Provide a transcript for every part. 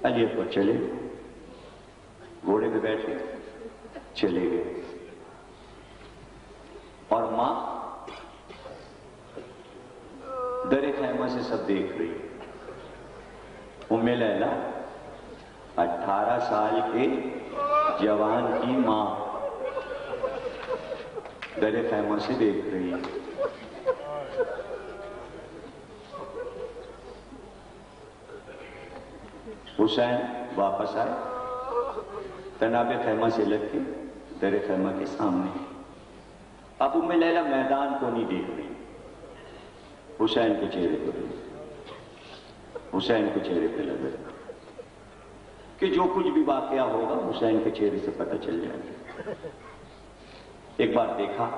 علی اکبر چلے، گھوڑے پہ بیٹھے چلے گئے، اور ماں در خیمہ سے سب دیکھ رہی۔ ام لیلہ 18 سال کے جوان کی ماں در خیمہ سے دیکھ رہی ہے۔ حسین واپس آئے، تناب خیمہ سے لگ کے در خیمہ کے سامنے۔ اب ام لیلہ میدان کو نہیں دیکھ رہی، حسین کے چہرے پر، حسین کے چہرے پہ لگ رہا کہ جو کچھ بھی واقعہ ہوگا حسین کے چہرے سے پتہ چل جائے گا۔ ایک بار دیکھا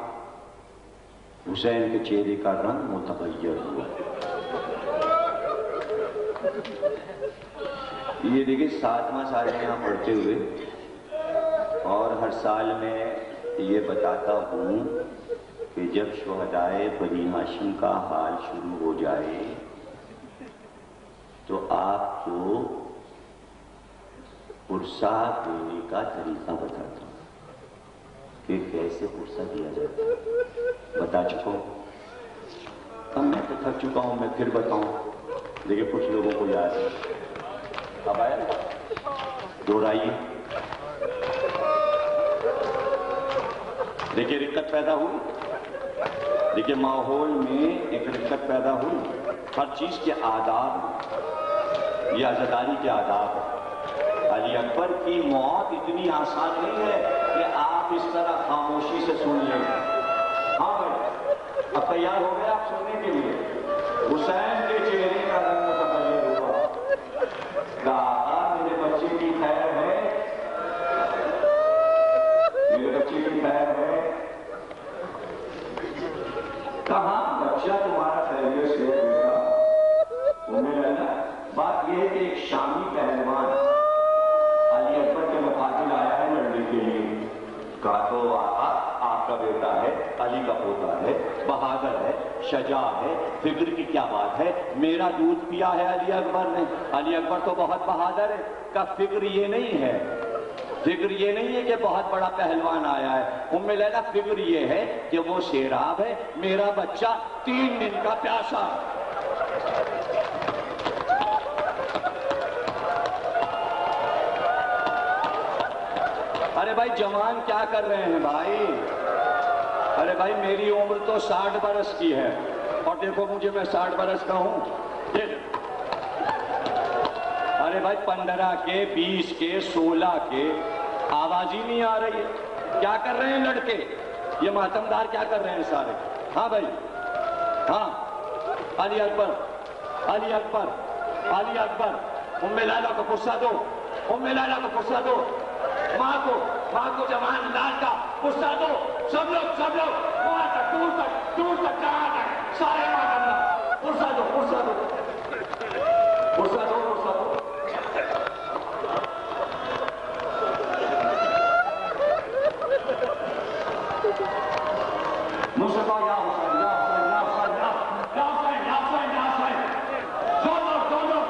حسین کے چہرے کا رنگ متغیر ہوا۔ یہ دیکھیں 7واں سال یہاں پڑھتے ہوئے، اور ہر سال میں یہ بتاتا ہوں کہ جب شہدائے بنی ہاشم کا حال شروع ہو جائے تو آپ کو پرسہ دینے کا طریقہ بتاتا ہوں کہ کیسے پرسہ دیا جاتا ہے۔ بتا چکا ہوں، اب میں تو تھک چکا ہوں، میں پھر بتاؤں، لیکن کچھ لوگوں کو یاد ہے۔ اب آیا دوہرائیے، دیکھیے رقت پیدا ہوئی، دیکھیے ماحول میں ایک رقت پیدا ہوئی، ہر چیز کے آداب، یہ عزاداری کے آداب ہے۔ علی اکبر کی موت اتنی آسان نہیں ہے کہ آپ اس طرح خاموشی سے سن لیں۔ ہاں بھائی، اب تیار ہو گئے آپ سننے کے لیے؟ حسین کے چہرے کا رنگ متغیر ہوا، کہا میرے بچے کی خیر ہے، میرے بچے کی خیر ہے۔ کہاں بچہ تمہارا خیریت سے بیٹا؟ ام لیلہ، بات یہ ہے کہ ایک شامی پہلوان علی اکبر کے مقابل آیا ہے لڑنے کے لیے۔ کہا تو آقا آپ کا بیٹا ہے، علی کا پوتا ہے، بہادر ہے، شجاع ہے، فکر کی کیا بات ہے؟ میرا دودھ پیا ہے علی اکبر نے، علی اکبر تو بہت بہادر ہے۔ کا فکر یہ نہیں ہے، فکر یہ نہیں ہے کہ بہت بڑا پہلوان آیا ہے۔ ام لیلہ فکر یہ ہے کہ وہ سیراب ہے، میرا بچہ 3 دن کا پیاسا ہے۔ ارے بھائی جوان کیا کر رہے ہیں بھائی؟ ارے بھائی میری عمر تو 60 برس کی ہے، اور دیکھو مجھے، میں 60 برس کا ہوں۔ ارے بھائی 15 کے، 20 کے، 16 کے، آواز ہی نہیں آ رہی ہے۔ کیا کر رہے ہیں لڑکے؟ یہ ماتمدار کیا کر رہے ہیں سارے؟ ہاں بھائی، ہاں، علی اکبر، علی اکبر، علی اکبر، ام لیلہ کو غصہ دو، ام لیلہ کو غصہ دو، ماں کو جوان لال کا غصہ دو، سب لوگ وہاں تک، دور تک جہاں تک، سارے ماں کرنا، غصہ دو، غصہ دو، غصہ دو، غصہ دو۔ مصطفیٰ یا حسین، یا حسین، یا حسین، یا حسین، یا حسین، یا حسین، دونوں۔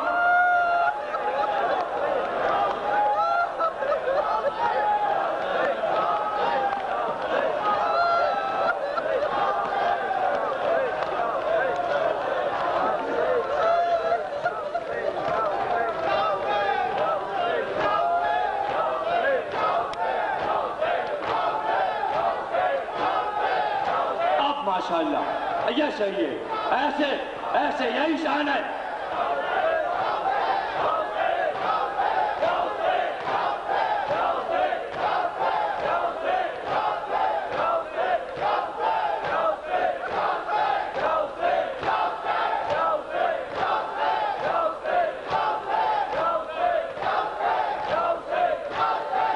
ماشاءاللہ، یہ صحیح ہے، ایسے یہی شان ہے۔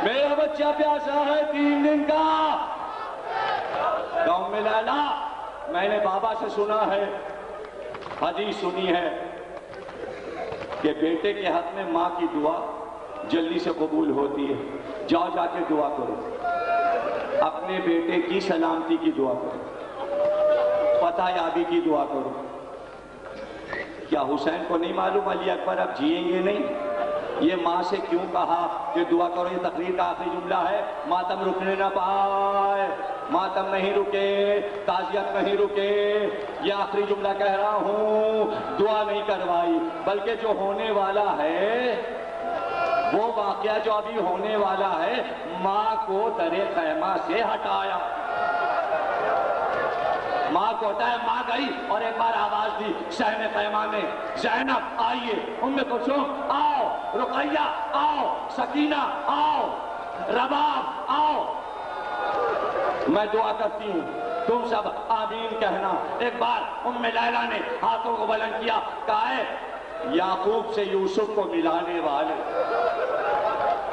میرا بچہ پیاسا ہے 3 دن کا۔ ام لیلہ، میں نے بابا سے سنا ہے، حدیث سنی ہے کہ بیٹے کے حق میں ماں کی دعا جلدی سے قبول ہوتی ہے۔ جاؤ جا کے دعا کرو، اپنے بیٹے کی سلامتی کی دعا کرو، فتح یابی کی دعا کرو۔ کیا حسین کو نہیں معلوم علی اکبر اب جئیں گے نہیں؟ یہ ماں سے کیوں کہا کہ دعا کرو؟ یہ تقریر کا آخری جملہ ہے، ماتم رکنے نہ پائے، ماتم نہیں رکے، تعزیت نہیں رکے، یہ آخری جملہ کہہ رہا ہوں، دعا نہیں کروائی، بلکہ جو ہونے والا ہے وہ واقعہ جو ابھی ہونے والا ہے، ماں کو در خیمہ سے ہٹایا، ماں کو ہٹایا، ماں گئی اور ایک بار آواز دی صحن خیمہ میں، زینب آئیے، ام کلثوم آؤ، رقیہ آؤ، سکینہ آؤ، رباب آؤ، میں دعا کرتی ہوں، تم سب آمین کہنا۔ ایک بار ام لیلہ نے ہاتھوں کو بلند کیا، کہا ہے یعقوب سے یوسف کو ملانے والے،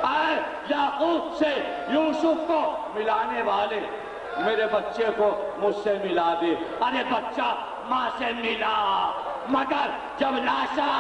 اے یعقوب سے یوسف کو ملانے والے، میرے بچے کو مجھ سے ملا دے۔ ارے بچہ ماں سے ملا، مگر جب لاشا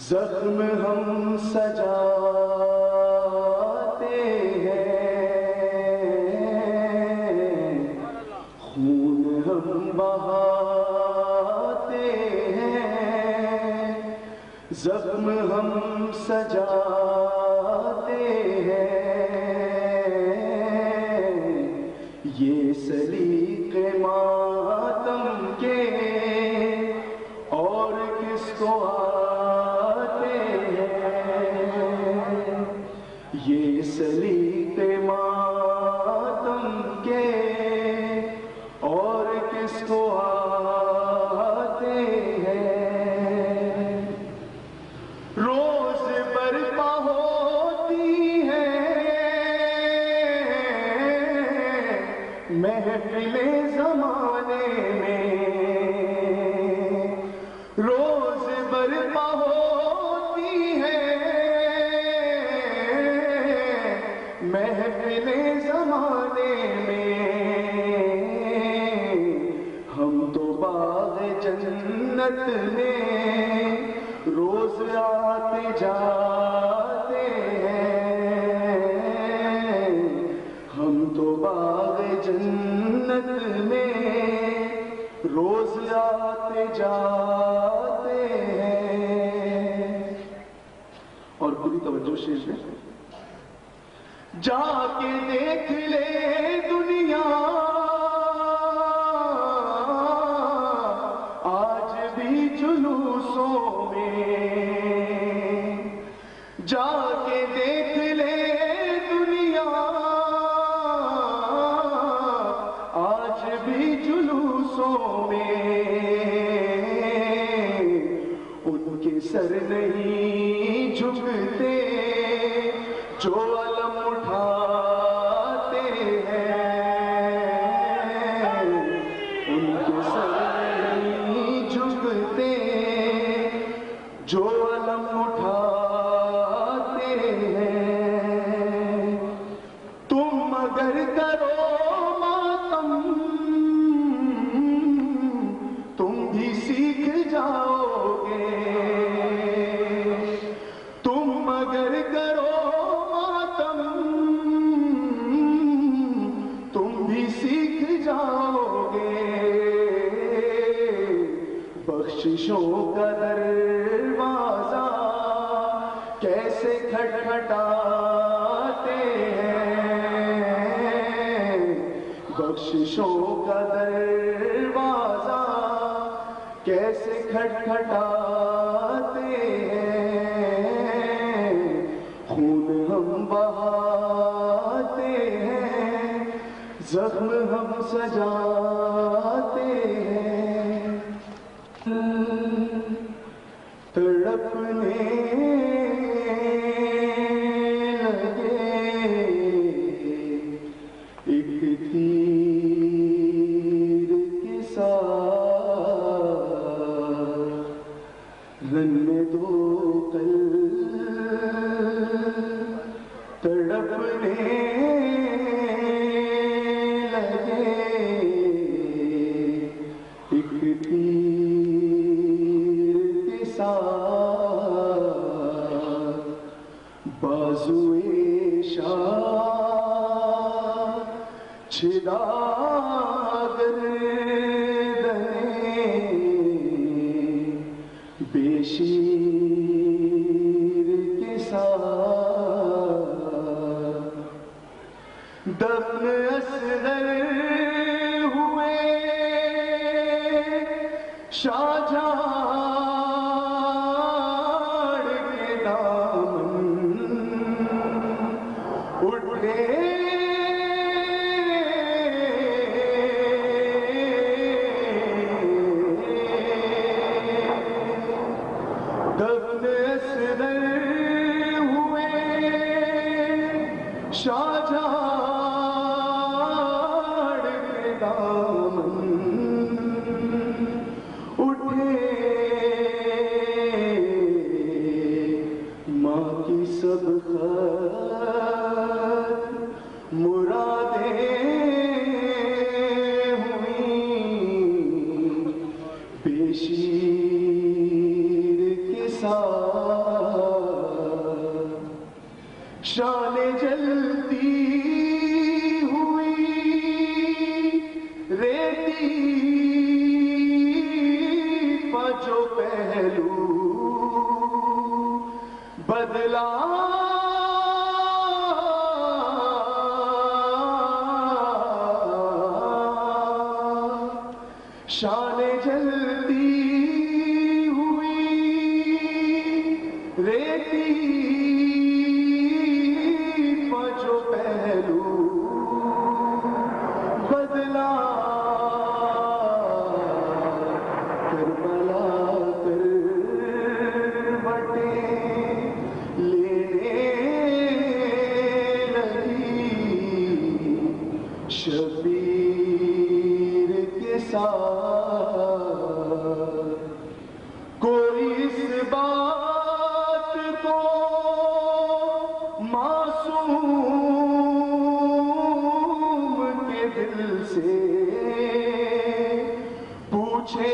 زخم ہم سجاتے ہیں، خون ہم بہاتے ہیں، زخم ہم سجاتے ہیں، یہ سلیق ماتم کے اور کس کو آتے ہیں، میں روز آتے جاتے ہیں، ہم تو باغ جنت میں روز آتے جاتے ہیں۔ اور پوری توجہ شیش میں، جا کے دیکھ لے دنیا آج بھی جلوسوں میں، جا کے دیکھ لے دنیا آج بھی جلوسوں میں، ان کے سر نہیں جھکتے جو علم اٹھاتے ہیں، ان کے سر نہیں جھکتے جو علم اٹھاتے ہیں۔ تم اگر کرو ماتم تم بھی سیکھ جاؤ گے، تم اگر کرو تم بھی سیکھ جاؤ گے، بخششوں کا دروازہ کیسے کھٹکھٹاتے ہیں، بخششوں کا دروازہ کیسے کھٹکھٹاتے ہیں، خون ہم بہاتے ہیں، زخم ہم سجاتے ہیں، تڑپنے لگے ایک تیر کے ساتھ، رننے دو قلب تڑپنے لگے ایک تیر کے ساتھ، بازوئے شاہ چھدا گردنے بے شیر کے ساتھ، دفن اصغر ہوئے شاہجہاں کے دامن اٹھے، دفن اصغر ہوئے شاہجہاں کے دامن اٹھے، ماں کی سب خط مرادیں ہوئیں بے شیر کے ساتھ، شان جلتی ہوئی ریتی جو پہلو بدلا، شان جلتی ہوئی ریتی جو پہلو بدلا، کربلا شبیر کے ساتھ، کوئی اس بات کو معصوم کے دل سے پوچھے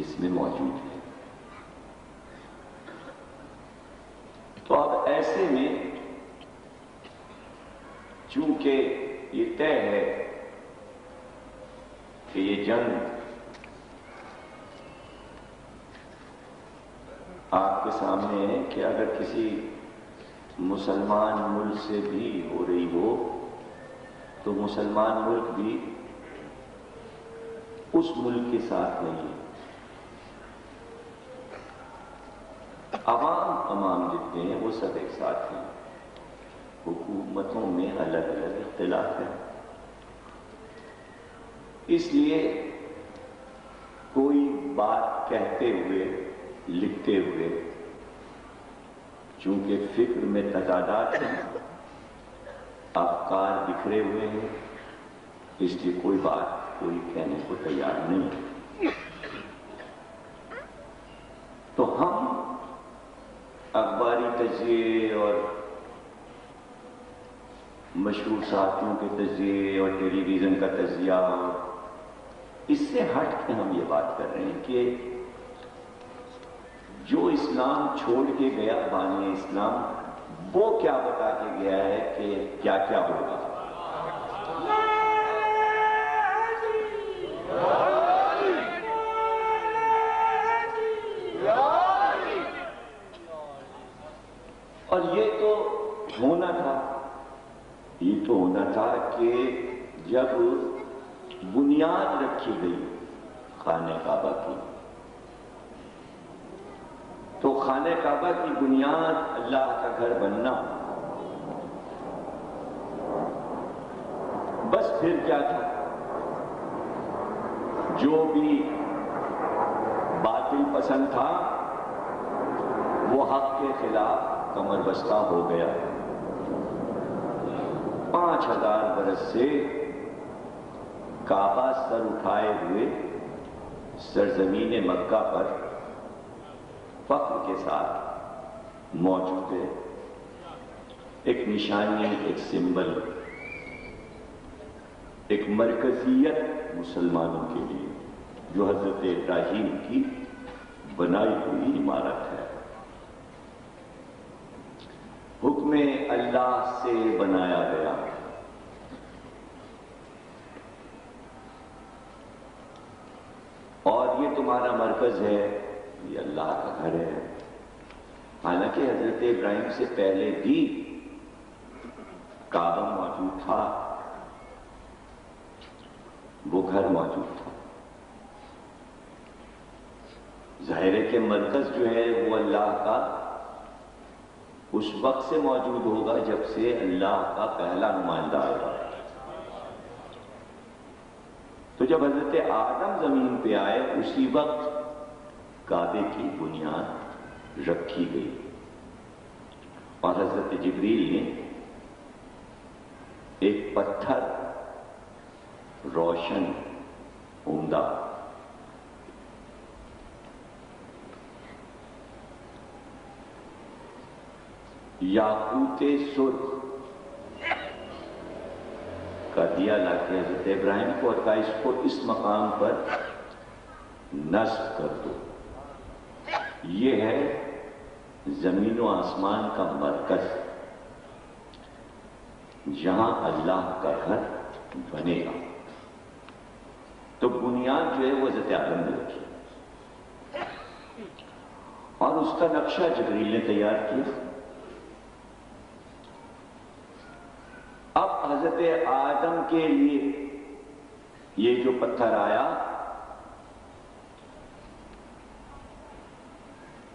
اس میں موجود ہے۔ تو اب ایسے میں چونکہ یہ طے ہے کہ یہ جنگ آپ کے سامنے ہے کہ اگر کسی مسلمان ملک سے بھی ہو رہی ہو تو مسلمان ملک بھی اس ملک کے ساتھ نہیں ہے۔ عوام جتنے ہیں وہ سب ایک ساتھ ہیں، حکومتوں میں الگ الگ اختلاف ہے۔ اس لیے کوئی بات کہتے ہوئے لکھتے ہوئے چونکہ فکر میں تضادات ہیں، افکار بکھرے ہوئے ہیں، اس لیے کوئی بات کوئی کہنے کو تیار نہیں۔ تو ہم اخباری تجزیے اور مشہور صحافیوں کے تجزیے اور ٹیلی ویژن کا تجزیہ، اس سے ہٹ کے ہم یہ بات کر رہے ہیں کہ جو اسلام چھوڑ کے گیا بانی اسلام، وہ کیا بتا کے گیا ہے کہ کیا کیا ہوگا۔ اور یہ تو ہونا تھا کہ جب بنیاد رکھی گئی خانہ کعبہ کی، تو خانہ کعبہ کی بنیاد اللہ کا گھر بننا، بس پھر کیا تھا، جو بھی باطل پسند تھا وہ حق کے خلاف کمر بستہ ہو گیا۔ 5000 برس سے کعبہ سر اٹھائے ہوئے سرزمین مکہ پر فخر کے ساتھ موجود ہے، ایک نشانی، ایک سمبل، ایک مرکزیت مسلمانوں کے لیے، جو حضرت ابراہیم کی بنائی ہوئی عمارت ہے، حکم اللہ سے بنایا گیا۔ اور یہ تمہارا مرکز ہے، یہ اللہ کا گھر ہے۔ حالانکہ حضرت ابراہیم سے پہلے بھی کعبہ موجود تھا، وہ گھر موجود تھا۔ ظاہر ہے کہ مرکز جو ہے وہ اللہ کا اس وقت سے موجود ہوگا جب سے اللہ کا پہلا نمائندہ آئے گا۔ تو جب حضرت آدم زمین پہ آئے اسی وقت کعبے کی بنیاد رکھی گئی، اور حضرت جبریل نے ایک پتھر روشن عمدہ یاقوت سرخ کا دیا لا کے حضرت ابراہیم کو، اور کہا اس کو اس مقام پر نصب کر دو۔ یہ ہے زمین و آسمان کا مرکز، جہاں اللہ کا گھر بنے گا۔ تو بنیاد جو ہے وہ حضرت آدم نے رکھی، اور اس کا نقشہ جبریل نے تیار کیا۔ اب حضرت آدم کے لیے یہ جو پتھر آیا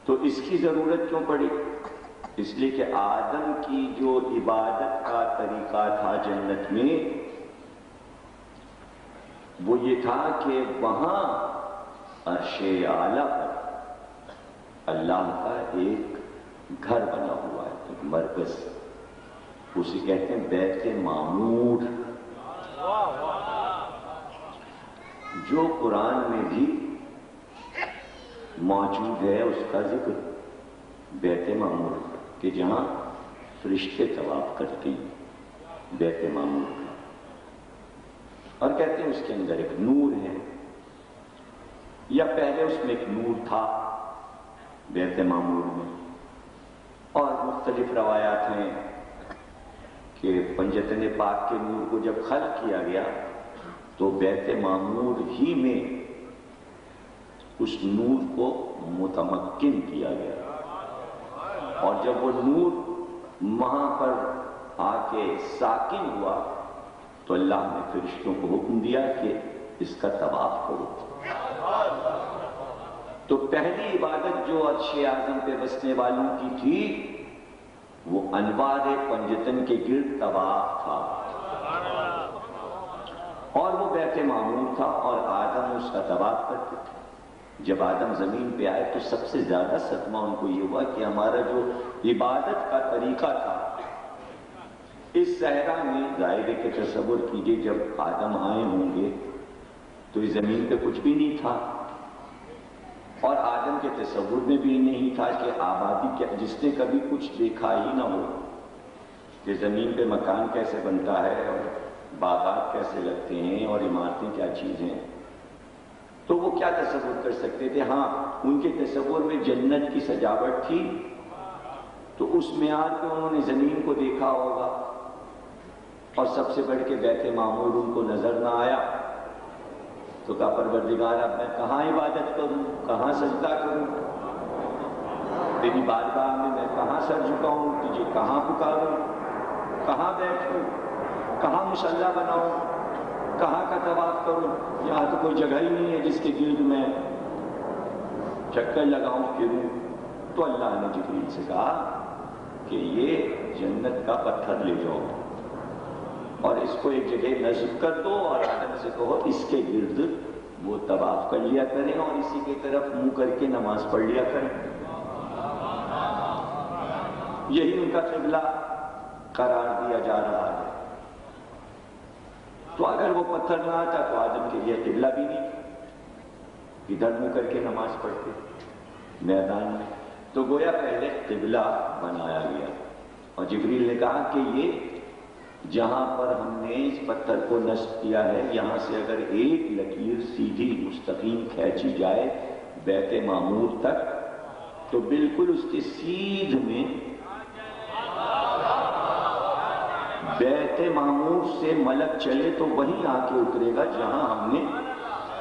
تو اس کی ضرورت کیوں پڑی؟ اس لیے کہ آدم کی جو عبادت کا طریقہ تھا جنت میں، وہ یہ تھا کہ وہاں عرش اعلیٰ پر اللہ کا ایک گھر بنا ہوا ہے، ایک مرکز، اسے کہتے ہیں بیت معمور، جو قرآن میں بھی موجود ہے۔ اس کا ذکر بیت معمور کہ جہاں فرشتے طواف کرتے ہیں، بیت معمور کا، اور کہتے ہیں اس کے اندر ایک نور ہے۔ یا پہلے اس میں ایک نور تھا بیت معمور میں؟ اور مختلف روایات ہیں کہ پنجتن پاک کے نور کو جب خلق کیا گیا تو بیت معمور ہی میں اس نور کو متمکن کیا گیا، اور جب وہ نور وہاں پر آ کے ساکن ہوا تو اللہ نے فرشتوں کو حکم دیا کہ اس کا طواف کرو۔ تو پہلی عبادت جو عرش اعظم پہ بسنے والوں کی تھی وہ انوار پنجتن کے گرد طواف تھا، اور وہ بیت معمور تھا، اور آدم اس کا طواف کرتے تھے۔ جب آدم زمین پہ آئے تو سب سے زیادہ صدمہ ان کو یہ ہوا کہ ہمارا جو عبادت کا طریقہ تھا اس صحرا میں، ظاہر کے تصور کیجئے جب آدم آئے ہوں گے تو اس زمین پہ کچھ بھی نہیں تھا، اور آدم کے تصور میں بھی نہیں تھا کہ آبادی کیا، جس نے کبھی کچھ دیکھا ہی نہ ہو کہ زمین پہ مکان کیسے بنتا ہے اور باغات کیسے لگتے ہیں اور عمارتیں کیا چیزیں ہیں، تو وہ کیا تصور کر سکتے تھے؟ ہاں، ان کے تصور میں جنت کی سجاوٹ تھی تو اس معیار پہ انہوں نے زمین کو دیکھا ہوگا، اور سب سے بڑھ کے بیت معمور ان کو نظر نہ آیا تو کہا پروردگار اب میں کہاں عبادت کروں، کہاں سجدہ کروں، تیری بارگاہ میں کہاں سر جھکاؤں، تجھے کہاں پکاروں، کہاں بیٹھوں، کہاں مصلی بناؤں، کہاں کا طواف کروں؟ یہاں تو کوئی جگہ ہی نہیں ہے جس کے گرد میں چکر لگاؤں پھروں۔ تو اللہ نے جبریل سے کہا کہ یہ جنت کا پتھر لے جاؤ اور اس کو ایک جگہ نصب کر دو، اور آدم سے کہو اس کے گرد وہ طواف کر لیا کریں اور اسی کی طرف منہ کر کے نماز پڑھ لیا کریں۔ یہی ان کا قبلہ قرار دیا جا رہا ہے۔ تو اگر وہ پتھر نہ آتا تو آدم کے لیے قبلہ بھی نہیں، ادھر منہ کر کے نماز پڑھتے میدان میں۔ تو گویا پہلے قبلہ بنایا گیا، اور جبریل نے کہا کہ یہ جہاں پر ہم نے اس پتھر کو نصب کیا ہے یہاں سے اگر ایک لکیر سیدھی مستقیم کھینچی جائے بیت معمور تک تو بالکل اس کے سیدھ میں بیت معمور سے ملک چلے تو وہیں آ کے اترے گا جہاں ہم نے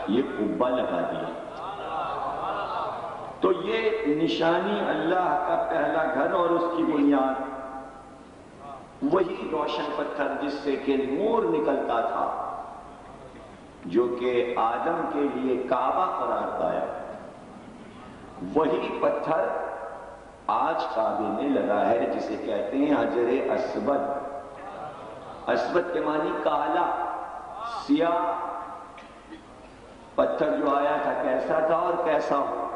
یہ قبہ لگا دیا۔ تو یہ نشانی اللہ کا پہلا گھر اور اس کی بنیاد وہی روشن پتھر جس سے کہ نور نکلتا تھا، جو کہ آدم کے لیے کعبہ قرار پایا، وہی پتھر آج کعبے میں لگا ہے جسے کہتے ہیں حجر اسود۔ اسود کے معنی کالا، سیاہ پتھر جو آیا تھا کیسا تھا اور کیسا ہو؟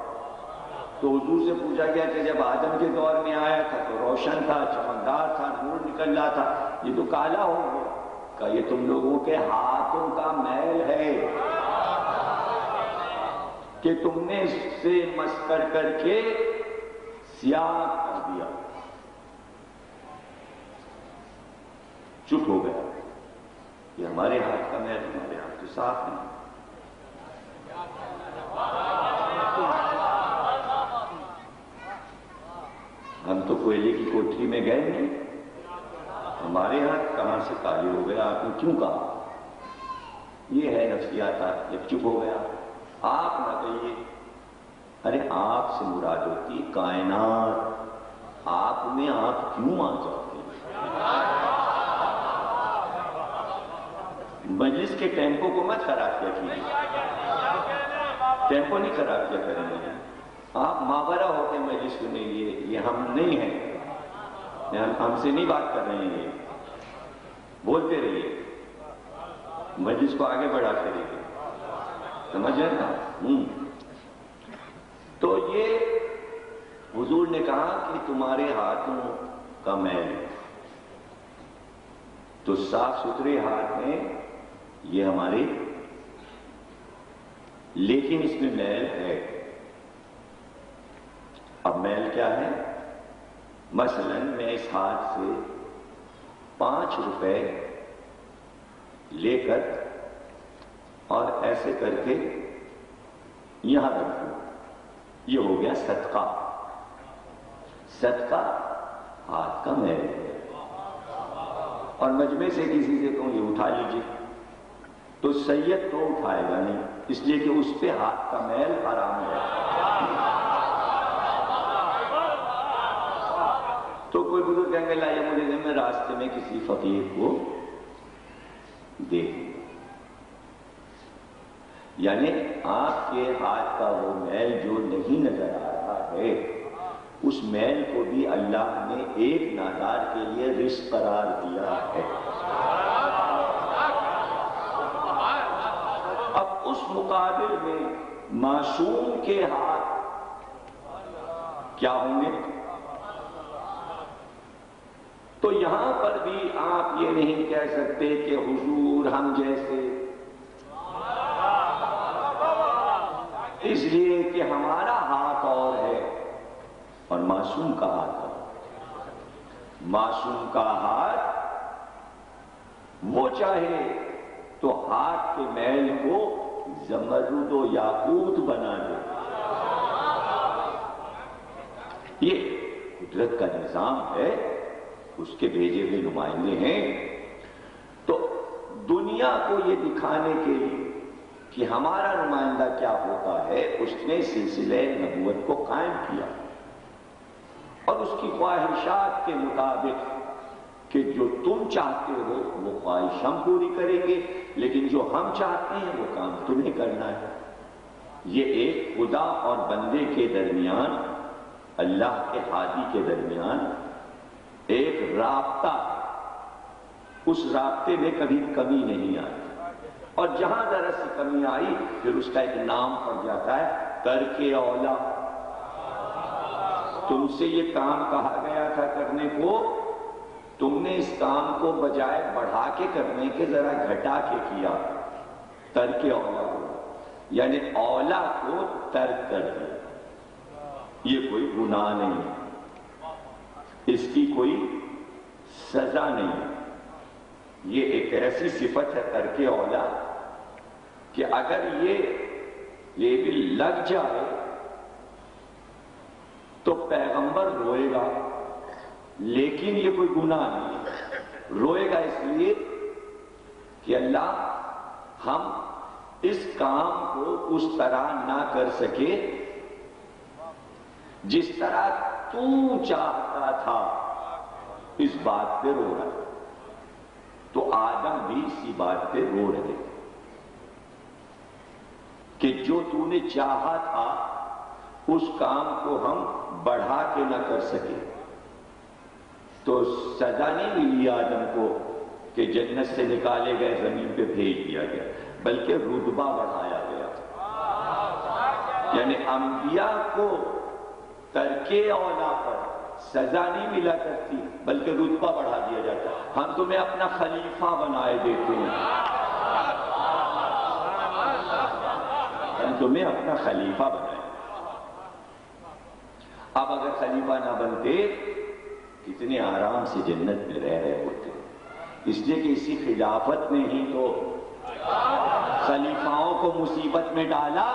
تو حضور سے پوچھا گیا کہ جب آدم کے دور میں آیا تھا تو روشن تھا، چمکدار تھا، نور نکل رہا تھا، یہ تو کالا ہو گیا۔ کہا یہ تم لوگوں کے ہاتھوں کا میل ہے کہ تم نے اس سے مسکر کر کے سیاہ کر دیا۔ چپ ہو گیا، یہ ہمارے ہاتھ کا میل، ہمارے ہاتھ تو صاف ہے۔ ہم تو کوئلے کی کوٹری میں گئے نہیں، ہمارے ہاتھ کہاں سے کالے ہو گیا؟ آپ نے کیوں کہا؟ یہ ہے نفسیات۔ جب چپ ہو گیا، آپ نہ کہیے۔ ارے آپ سے مراد ہوتی کائنات، آپ میں آپ کیوں آ جاتے ہیں؟ مجلس کے ٹیمپو کو مت خراب کیا کیجیے، ٹیمپو نہیں خراب کیا کریں گے آپ، ماورا ہوتے مجلس میں، یہ ہم نہیں ہیں، ہم سے نہیں بات کر رہے ہیں، بولتے رہیے، مجلس کو آگے بڑھا کریں گے، سمجھ رہے نا؟ تو یہ حضور نے کہا کہ تمہارے ہاتھوں کا میل، تو صاف ستھرے ہاتھ ہیں یہ ہمارے، لیکن اس میں میل ہے۔ اب میل کیا ہے؟ مثلا میں اس ہاتھ سے 5 روپے لے کر اور ایسے کر کے یہاں رکھو. یہ ہو گیا صدقہ. صدقہ ہاتھ کا میل ہے. اور مجمع سے کسی سے کہوں یہ اٹھا لیجیے تو سید تو اٹھائے گا نہیں، اس لیے کہ اس پہ ہاتھ کا میل حرام ہے. تو کوئی بزرگ کہیں گے لائیے مجھے میں راستے میں کسی فقیر کو دے دوں. یعنی آپ کے ہاتھ کا وہ میل جو نہیں نظر آ رہا ہے، اس میل کو بھی اللہ نے ایک نادار کے لیے رزق قرار دیا ہے. اب اس مقابل میں معصوم کے ہاتھ کیا ہوں گے؟ تو یہاں پر بھی آپ یہ نہیں کہہ سکتے کہ حضور ہم جیسے، اس لیے کہ ہمارا ہاتھ اور ہے اور معصوم کا ہاتھ اور. معصوم کا ہاتھ وہ چاہے تو ہاتھ کے میل کو زمرد و یاقوت بنا دے. یہ قدرت کا نظام ہے، اس کے بھیجے ہوئے نمائندے ہیں. تو دنیا کو یہ دکھانے کے لیے کہ ہمارا نمائندہ کیا ہوتا ہے، اس نے سلسلہ نبوت کو قائم کیا اور اس کی خواہشات کے مطابق کہ جو تم چاہتے ہو وہ خواہش ہم پوری کریں گے، لیکن جو ہم چاہتے ہیں وہ کام تمہیں کرنا ہے. یہ ایک خدا اور بندے کے درمیان، اللہ کے ہادی کے درمیان ایک رابطہ ہے. اس رابطے میں کبھی کمی نہیں آئی، اور جہاں ذرا سی کمی آئی پھر اس کا ایک نام پڑ جاتا ہے ترک اولا. تم سے یہ کام کہا گیا تھا کرنے کو، تم نے اس کام کو بجائے بڑھا کے کرنے کے ذرا گھٹا کے کیا. ترک اولا ہو، یعنی اولا کو ترک کر دیا. یہ کوئی گناہ نہیں، اس کی کوئی سزا نہیں. یہ ایک ایسی صفت ہے ترک اولا کہ اگر یہ بھی لگ جائے تو پیغمبر روئے گا، لیکن یہ کوئی گناہ نہیں ہے. روئے گا اس لیے کہ اللہ ہم اس کام کو اس طرح نہ کر سکے جس طرح تو چاہتا تھا، اس بات پہ رو رہا. تو آدم بھی اسی بات پہ رو رہے کہ جو تو نے چاہا تھا اس کام کو ہم بڑھا کے نہ کر سکے. تو سزا نہیں ملی آدم کو کہ جنت سے نکالے گئے زمین پہ بھیج دیا گیا، بلکہ رتبہ بڑھایا گیا. یعنی انبیاء کو ترک اولا پر سزا نہیں ملا کرتی بلکہ رتبہ بڑھا دیا جاتا. ہم تمہیں اپنا خلیفہ بنائے دیتے ہیں، ہم تمہیں اپنا خلیفہ بنائے. اب اگر خلیفہ نہ بنتے کتنے آرام سے جنت میں رہ رہے ہوتے، اس لیے کہ اسی خلافت نے ہی تو خلیفاؤں کو مصیبت میں ڈالا.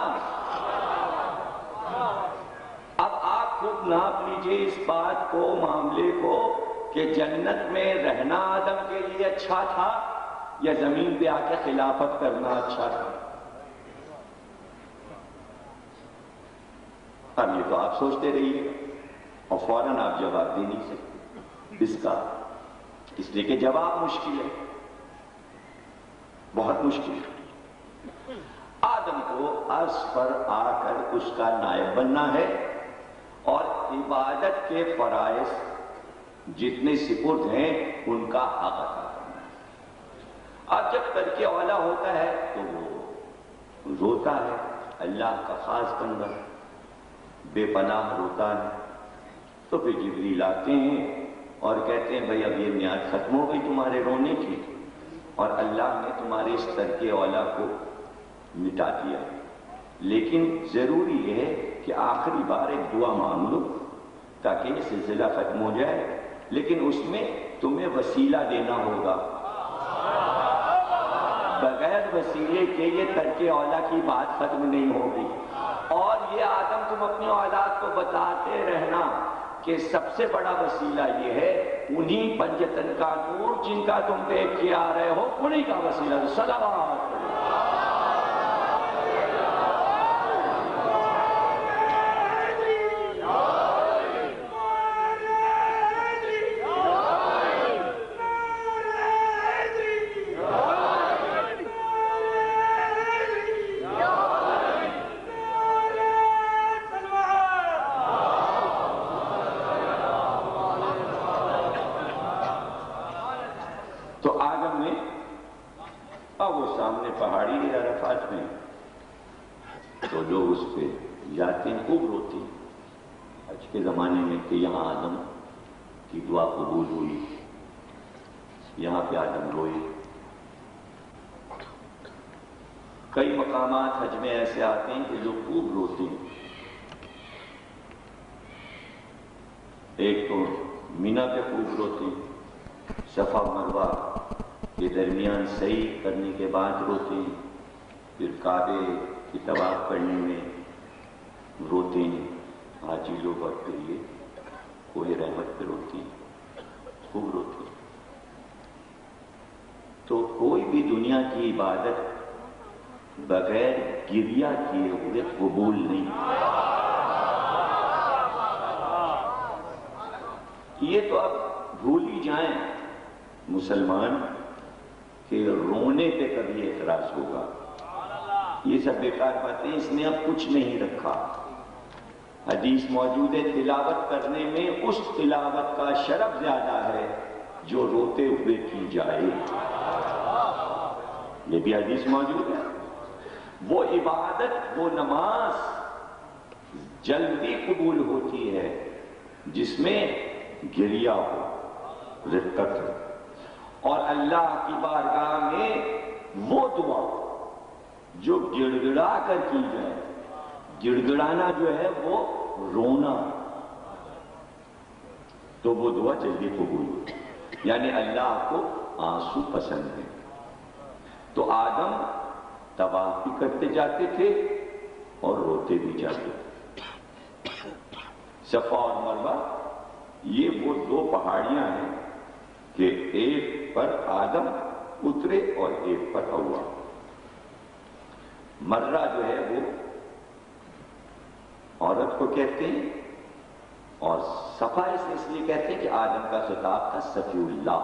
اب آپ خود ناپ لیجئے اس بات کو، معاملے کو، کہ جنت میں رہنا آدم کے لیے اچھا تھا یا زمین پہ آ کے خلافت کرنا اچھا تھا. اب یہ تو آپ سوچتے رہیے اور فوراً آپ جواب دے نہیں سکتے اس کا، اس لیے کہ جواب مشکل ہے، بہت مشکل ہے. آدم کو عرش پر آ کر اس کا نائب بننا ہے اور عبادت کے فرائض جتنے سپرد ہیں ان کا حق ادا کرنا ہے. اب جب ترک اولا ہوتا ہے تو وہ روتا ہے، اللہ کا خاص بندہ بے پناہ روتا ہے. تو پھر جبریل آتے ہیں اور کہتے ہیں بھئی اب یہ میعاد ختم ہو گئی تمہارے رونے کی، اور اللہ نے تمہارے اس ترک اولا کو مٹا دیا، لیکن ضروری یہ ہے کہ آخری بار ایک دعا مانگ لو تاکہ یہ سلسلہ ختم ہو جائے، لیکن اس میں تمہیں وسیلہ دینا ہوگا. بغیر وسیلے کے یہ ترک اولا کی بات ختم نہیں ہوگی. اور یہ آدم تم اپنی اولاد کو بتاتے رہنا کہ سب سے بڑا وسیلہ یہ ہے، انہی پنجتن کا نور جن کا تم دیکھ کے آ رہے ہو، انہی کا وسیلہ صلوات۔ پہاڑی ہے عرفات میں، تو لوگ اس پہ جاتے ہیں، خوب روتے ہیں آج کے زمانے میں کہ یہاں آدم کی دعا قبول ہوئی، یہاں پہ آدم روئے۔ کئی مقامات حج میں ایسے آتے ہیں کہ لوگ خوب روتے ہیں۔ ایک تو مینا پہ خوب روتے ہیں، صفا مروہ کے درمیان صحیح کرنے کے بعد روتے ہیں، پھر کعبے کی طواف کرنے میں روتے ہیں، حاجی لوگ اور پھر یہ کوہ رحمت پہ روتے ہیں، خوب روتے ہیں۔ تو کوئی بھی دنیا کی عبادت بغیر گریہ کیے ہوئے قبول نہیں۔ یہ تو اب بھول ہی جائیں مسلمان کہ رونے پہ کبھی اعتراض ہوگا، یہ سب بیکار باتیں، اس نے اب کچھ نہیں رکھا۔ حدیث موجود ہے تلاوت کرنے میں اس تلاوت کا شرف زیادہ ہے جو روتے ہوئے کی جائے، یہ بھی حدیث موجود ہے۔ وہ عبادت، وہ نماز جلدی قبول ہوتی ہے جس میں گریہ ہو، رقت ہو، اور اللہ کی بارگاہ میں وہ دعا جو گڑ گڑا کر کی جائے۔ گڑ گڑانا جو ہے وہ رونا، تو وہ دعا جلدی قبول ہوتی، یعنی اللہ کو آنسو پسند ہے۔ تو آدم طواف بھی کرتے جاتے تھے اور روتے بھی جاتے تھے۔ صفا اور مروہ یہ وہ دو پہاڑیاں ہیں کہ ایک پر آدم اترے اور ایک پر ہوا۔ مرہ جو ہے وہ عورت کو کہتے ہیں، اور صفا اس لیے کہتے ہیں کہ آدم کا خطاب تھا صفی اللہ،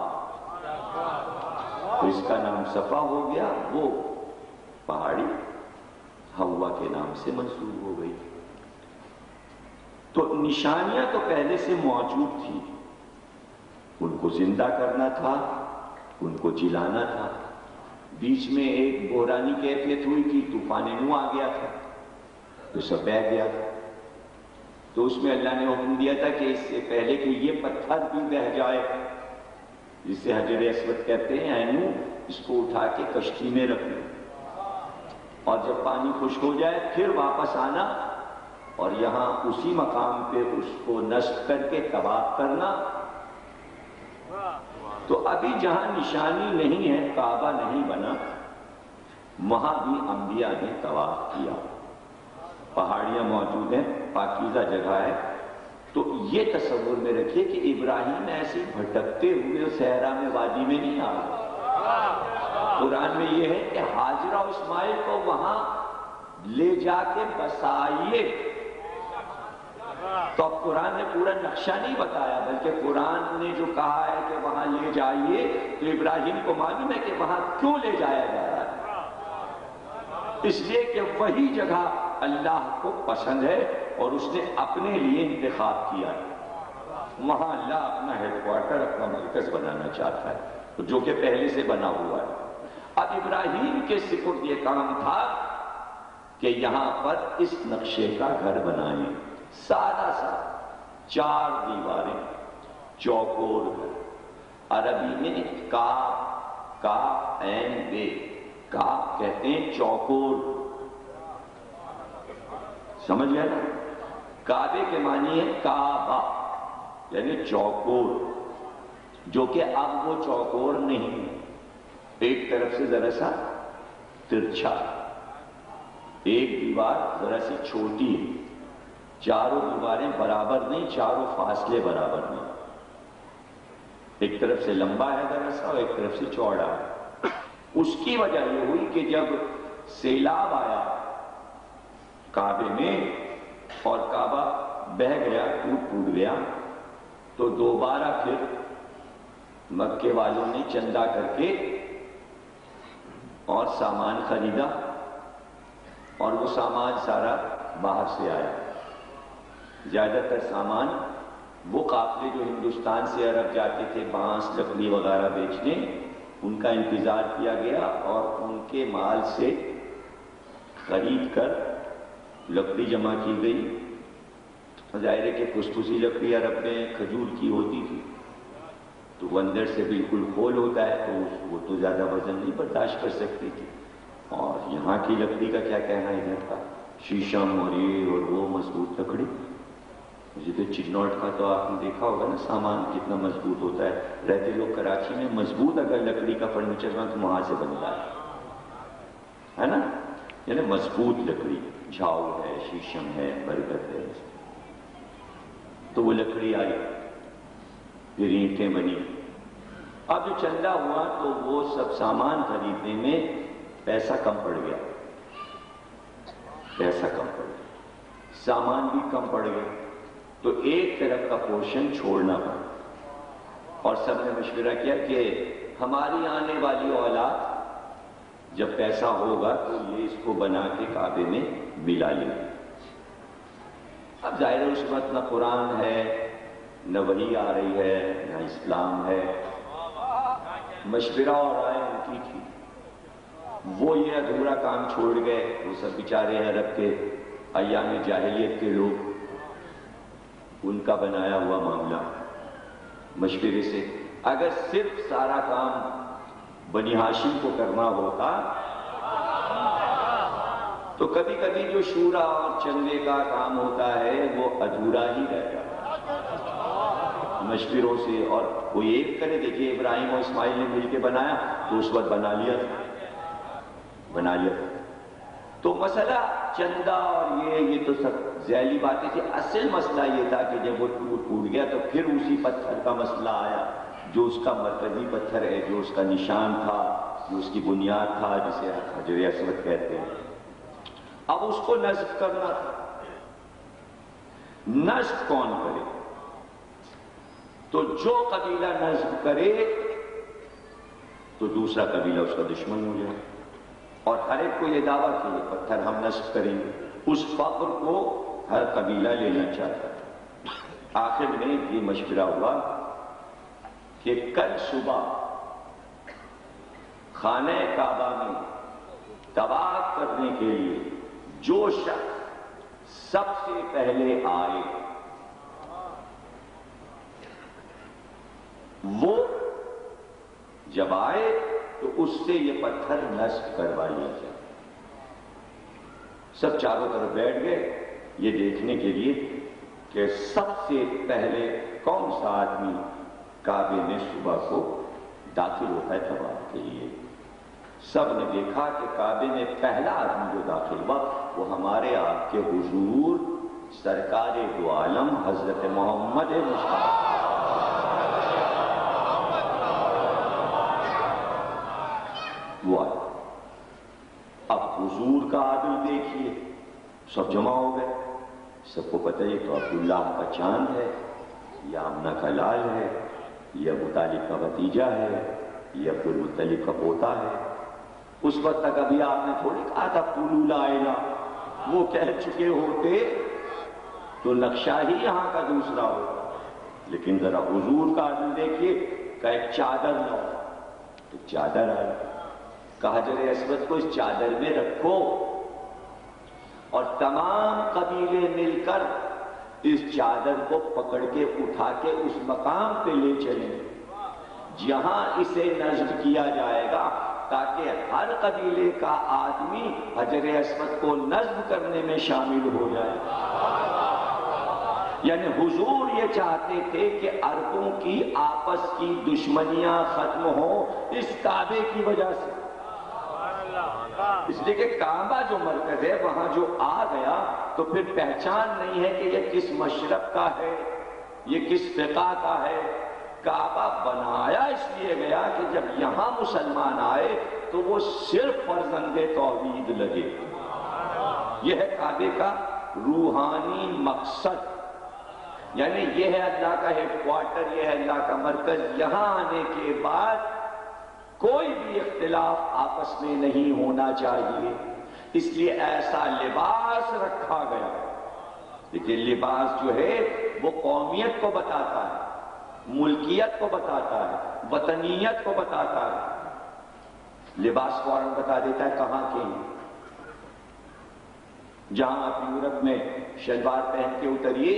تو اس کا نام صفا ہو گیا، وہ پہاڑی ہوا کے نام سے منسوب ہو گئی۔ تو نشانیاں تو پہلے سے موجود تھی، ان کو زندہ کرنا تھا، ان کو جلانا تھا۔ بیچ میں ایک بحرانی کیفیت ہوئی تھی، طوفان نوح آ گیا تھا، تو سب بہہ گیا تھا۔ تو اس میں اللہ نے حکم دیا تھا کہ اس سے پہلے کہ یہ پتھر بھی بہہ جائے، جسے حجر اسود کہتے ہیں، اے نوح اس کو اٹھا کے کشتی میں رکھ لو، اور جب پانی خشک ہو جائے پھر واپس آنا اور یہاں اسی مقام پہ اس کو نصب کر کے طواف کرنا۔ تو ابھی جہاں نشانی نہیں ہے، کعبہ نہیں بنا، وہاں بھی انبیاء نے طواف کیا، پہاڑیاں موجود ہیں، پاکیزہ جگہ ہے۔ تو یہ تصور میں رکھیے کہ ابراہیم ایسے بھٹکتے ہوئے صحرا میں وادی میں نہیں آ گئے۔ قرآن میں یہ ہے کہ ہاجرہ و اسماعیل کو وہاں لے جا کے بسائیے، تو اب قرآن نے پورا نقشہ نہیں بتایا، بلکہ قرآن نے جو کہا ہے کہ وہاں لے جائیے، تو ابراہیم کو معلوم ہے کہ وہاں کیوں لے جایا جا رہا ہے، اس لیے کہ وہی جگہ اللہ کو پسند ہے اور اس نے اپنے لیے انتخاب کیا ہے۔ وہاں اللہ اپنا ہیڈ کوارٹر، اپنا مرکز بنانا چاہتا ہے، جو کہ پہلے سے بنا ہوا ہے۔ اب ابراہیم کے سپرد یہ کام تھا کہ یہاں پر اس نقشے کا گھر بنائیں، سادہ سا 4 دیواریں، چوکور گھر، عربی میں کا عین بے، کا کہتے ہیں چوکور، سمجھ گئے نا؟ کعبے کے معنی ہے کعبہ، یعنی چوکور، جو کہ اب وہ چوکور نہیں ہے، ایک طرف سے ذرا سا ترچھا، ایک دیوار ذرا سی چھوٹی ہے، چاروں دیواریں برابر نہیں، چاروں فاصلے برابر نہیں، ایک طرف سے لمبا ہے ذرا سا اور ایک طرف سے چوڑا ہے۔ اس کی وجہ یہ ہوئی کہ جب سیلاب آیا کعبے میں اور کعبہ بہہ گیا، ٹوٹ گیا، تو دوبارہ پھر مکے والوں نے چندہ کر کے اور سامان خریدا، اور وہ سامان سارا باہر سے آیا۔ زیادہ تر سامان وہ قافلے جو ہندوستان سے عرب جاتے تھے بانس لکڑی وغیرہ بیچنے، ان کا انتظار کیا گیا اور ان کے مال سے خرید کر لکڑی جمع کی گئی۔ ظاہر ہے کہ خصوصی لکڑی عرب میں کھجور کی ہوتی تھی، تو وہ اندر سے بالکل کھول ہوتا ہے، تو وہ تو زیادہ وزن نہیں برداشت کر سکتی تھی۔ اور یہاں کی لکڑی کا کیا کہنا ہے، ادھر کا شیشم اور یہ اور وہ مضبوط لکڑی، مجھے تو چنوٹ کا تو آپ نے دیکھا ہوگا نا سامان کتنا مضبوط ہوتا ہے، رہتے لوگ کراچی میں، مضبوط اگر لکڑی کا فرنیچر بنا تو وہاں سے بنتا ہے نا، یعنی مضبوط لکڑی، جھاؤ ہے، شیشم ہے، برگد ہے، تو وہ لکڑی آئی، پھر اینٹیں بنی۔ اب جو چندہ ہوا تو وہ سب سامان خریدنے میں پیسہ کم پڑ گیا، سامان بھی کم پڑ گیا، تو ایک طرف کا پورشن چھوڑنا پڑا، اور سب نے مشورہ کیا کہ ہماری آنے والی اولاد جب پیسہ ہوگا تو یہ اس کو بنا کے کعبے میں ملا لے۔ اب ظاہر اس وقت نہ قرآن ہے، نہ وحی آ رہی ہے، نہ اسلام ہے، مشورہ اور رائے ان کی تھی۔ وہ یہ ادھورا کام چھوڑ گئے، وہ سب بیچارے عرب کے ایام جاہلیت کے لوگ، ان کا بنایا ہوا معاملہ مشورے سے۔ اگر صرف سارا کام بنی ہاشم کو کرنا ہوتا تو کبھی کبھی جو شورا اور چندے کا کام ہوتا ہے وہ ادھورا ہی رہ جاتا مشوروں سے، اور کوئی ایک کرے۔ دیکھیے ابراہیم اور اسماعیل نے مل کے بنایا تو اس وقت بنا لیا تھا۔ تو مسئلہ چندہ اور یہ تو سب ذیلی باتیں تھی، اصل مسئلہ یہ تھا کہ جب وہ ٹوٹ گیا تو پھر اسی پتھر کا مسئلہ آیا، جو اس کا مرکزی پتھر ہے، جو اس کا نشان تھا، جو اس کی بنیاد تھا، جسے حجر اسود کہتے ہیں۔ اب اس کو نصب کرنا تھا، نصب کون کرے؟ تو جو قبیلہ نصب کرے تو دوسرا قبیلہ اس کا دشمن ہو جائے، اور ہر ایک کو یہ دعویٰ کہ یہ پتھر ہم نصب کریں گے، اس فخر کو ہر قبیلہ لینا چاہتا ہے۔ آخر میں یہ مشورہ ہوا کہ کل صبح خانہ کعبہ میں طواف کرنے کے لیے جو شخص سب سے پہلے آئے وہ جب آئے تو اس سے یہ پتھر نصب کروا لیا جائے۔ سب چاروں طرف بیٹھ گئے یہ دیکھنے کے لیے کہ سب سے پہلے کون سا آدمی کعبے میں صبح کو داخل ہوتا ہے طواف کے لیے۔ سب نے دیکھا کہ کعبے میں پہلا آدمی جو داخل ہوا وہ ہمارے آپ کے حضور سرکار دو عالم حضرت محمد مصطفیٰ۔ وہ آئے۔ اب حضور کا عادل دیکھیے، سب جمع ہو گئے، سب کو پتہ ہے تو عبداللہ کا چاند ہے، یا آمنہ کا لال ہے، یہ ابو طالب کا بھتیجا ہے، یہ عبد المطلب کا پوتا ہے۔ اس وقت تک ابھی آپ نے تھوڑی کہا تھا قولوا لا الہ، وہ کہہ چکے ہوتے تو نقشہ ہی یہاں کا دوسرا ہوتا۔ لیکن ذرا حضور کا عدل دیکھیے کہ ایک چادر لاؤ، تو چادر آئی، کہا حجر اسود کو اس چادر میں رکھو، اور تمام قبیلے مل کر اس چادر کو پکڑ کے اٹھا کے اس مقام پہ لے چلیں جہاں اسے نصب کیا جائے گا، تاکہ ہر قبیلے کا آدمی حجر اسود کو نصب کرنے میں شامل ہو جائے۔ یعنی حضور یہ چاہتے تھے کہ عربوں کی آپس کی دشمنیاں ختم ہوں اس کعبے کی وجہ سے۔ اس لیے کہ کعبہ جو مرکز ہے وہاں جو آ گیا تو پھر پہچان نہیں ہے کہ یہ کس مشرق کا ہے، یہ کس فقہ کا ہے۔ کعبہ بنایا اس لیے گیا کہ جب یہاں مسلمان آئے تو وہ صرف فرزند توحید لگے۔ یہ ہے کعبے کا روحانی مقصد، یعنی یہ ہے اللہ کا ہیڈ کوارٹر، یہ ہے اللہ کا مرکز۔ یہاں آنے کے بعد کوئی بھی اختلاف آپس میں نہیں ہونا چاہیے، اس لیے ایسا لباس رکھا گیا۔ لیکن لباس جو ہے وہ قومیت کو بتاتا ہے، ملکیت کو بتاتا ہے، وطنیت کو بتاتا ہے۔ لباس فوراً بتا دیتا ہے کہاں کے ہیں۔ جہاں آپ یورپ میں شلوار پہن کے اتریے،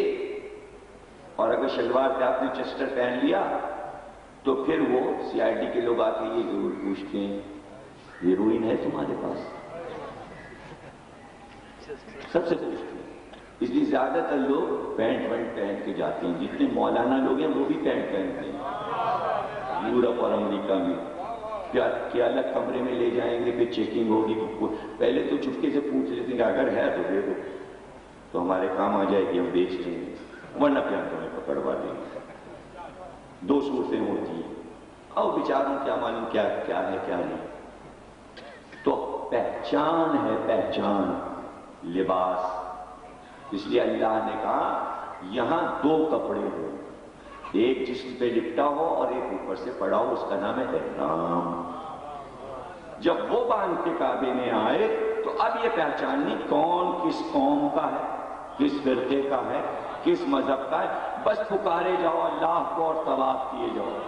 اور اگر شلوار پہ آپ نے چسٹر پہن لیا تو پھر وہ سی آئی ڈی کے لوگ آ کے یہ ضرور پوچھتے ہیں ہیروئن ہے تمہارے پاس، سب سے پوچھتے ہیں۔ اس لیے زیادہ تر لوگ پینٹ وینٹ پہن کے جاتے ہیں، جتنے مولانا لوگ ہیں وہ بھی پینٹ پہنتے ہیں یورپ اور امریکہ میں۔ کیا الگ کمرے میں لے جائیں گے، پھر چیکنگ ہوگی، پہلے تو چپکے سے پوچھ لیتے ہیں کہ اگر ہے تو دے دو، تو ہمارے کام آ جائے کہ ہم بیچ دیں گے، ورنہ پھر ہم تمہیں پکڑوا دیں گے۔ دو صورتیں ہوتی ہیں، اور بیچاروں کیا معلوم کیا ہے کیا نہیں۔ تو پہچان ہے، پہچان لباس۔ اس لیے اللہ نے کہا یہاں دو کپڑے ہو، ایک جسم پہ لپٹا ہو اور ایک اوپر سے پڑا ہو، اس کا نام ہے احرام۔ جب وہ باندھ کے کعبے میں آئے تو اب یہ پہچاننی کون کس قوم کا ہے، کس فرقے کا ہے، کس مذہب کا ہے، بس پکارے جاؤ اللہ کو اور طواف کیے جاؤ۔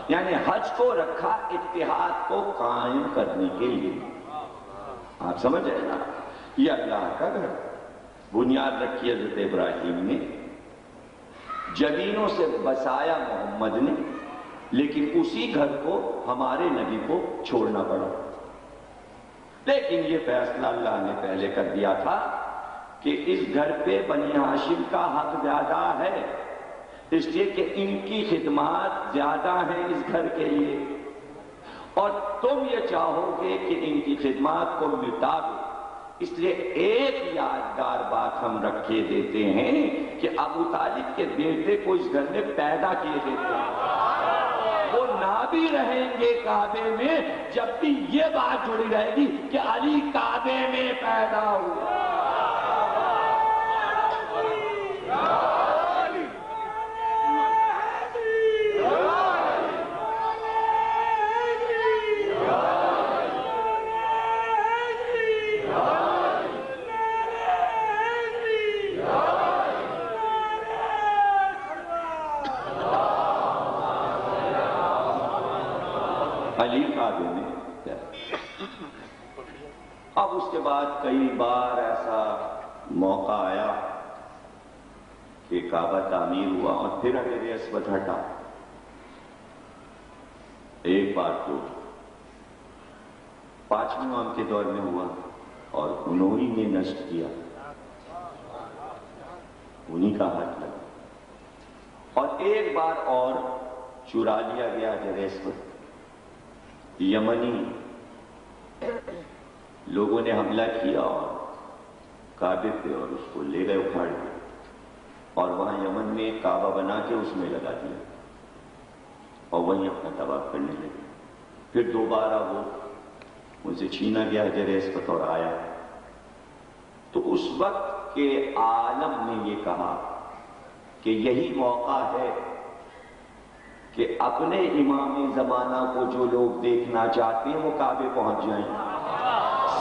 یعنی حج کو رکھا اتحاد کو قائم کرنے کے لیے۔ آپ سمجھ رہے نا، یہ اللہ کا گھر، بنیاد رکھی حضرت ابراہیم نے، جبینوں سے بسایا محمد نے، لیکن اسی گھر کو ہمارے نبی کو چھوڑنا پڑا۔ لیکن یہ فیصلہ اللہ نے پہلے کر دیا تھا کہ اس گھر پہ بنی ہاشم کا حق زیادہ ہے، اس لیے کہ ان کی خدمات زیادہ ہیں اس گھر کے لیے، اور تم یہ چاہو گے کہ ان کی خدمات کو مٹا دو۔ اس لیے ایک یادگار بات ہم رکھے دیتے ہیں کہ ابو طالب کے بیٹے کو اس گھر میں پیدا کیے دیتے ہیں، وہ نہ بھی رہیں گے کعبے میں جب بھی یہ بات جڑی رہے گی کہ علی کعبے میں پیدا ہوا۔ علی کعبے میں۔ اب اس کے بعد کئی بار ایسا موقع آیا کہ کعبہ تعمیر ہوا اور پھر حجر اسود ہٹا۔ ایک بار تو 5ویں امام کے دور میں ہوا اور انہوں نے نصب کیا، انہی کا ہاتھ لگا۔ اور ایک بار اور چرا لیا گیا حجر اسود، یمنی لوگوں نے حملہ کیا اور کعبے پہ اور اس کو لے گئے اکھاڑ کے، اور وہاں یمن میں ایک کعبہ بنا کے اس میں لگا دیا اور وہیں اپنا طواف کرنے لگے۔ پھر دوبارہ وہ ان سے چھینا گیا حجر اسود اور آیا، تو اس وقت کے عالم نے یہ کہا کہ یہی موقع ہے کہ اپنے امام زمانہ کو جو لوگ دیکھنا چاہتے ہیں وہ کعبے پہنچ جائیں،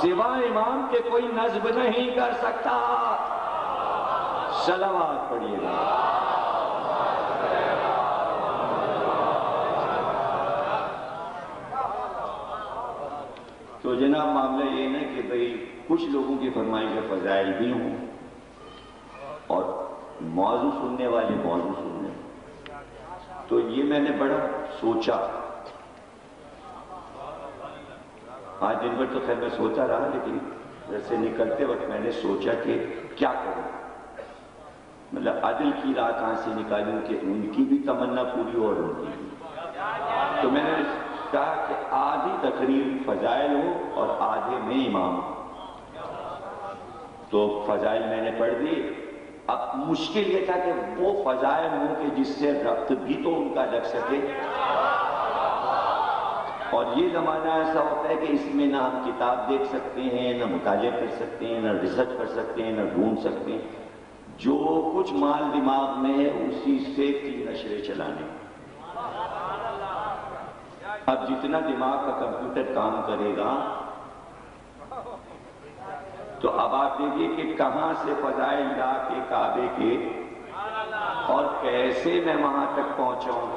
سوائے امام کے کوئی نصب نہیں کر سکتا۔ صلوات پڑھیے گا۔ تو جناب معاملہ یہ نا کہ بھئی کچھ لوگوں کی فرمائش کے فضائل بھی ہوں اور موضوع سننے والے موضوع سننے، تو یہ میں نے بڑا سوچا۔ آج دن بھر تو خیر میں سوچا رہا، لیکن گھر سے نکلتے وقت میں نے سوچا کہ کیا کروں، مطلب عدل کی راہ کہاں سے نکالوں کہ ان کی بھی تمنا پوری ہو اور ان کی بھی۔ تو میں نے کہا کہ آدھی تقریر فضائل ہو اور آدھے میں امام ہوں۔ تو فضائل میں نے پڑھ دی۔ اب مشکل یہ تھا کہ وہ فضائل ہوں کہ جس سے ربط بھی تو ان کا لگ سکے، اور یہ زمانہ ایسا ہوتا ہے کہ اس میں نہ ہم کتاب دیکھ سکتے ہیں، نہ مطالعہ کر سکتے ہیں، نہ ریسرچ کر سکتے ہیں، نہ ڈھونڈ سکتے ہیں، جو کچھ مال دماغ میں ہے اسی سے 3 نشرے چلانے۔ اب جتنا دماغ کا کمپیوٹر کام کرے گا تو اب آپ دیکھیے کہ کہاں سے فضائل لا کے کعبے کے اور کیسے میں وہاں تک پہنچاؤں،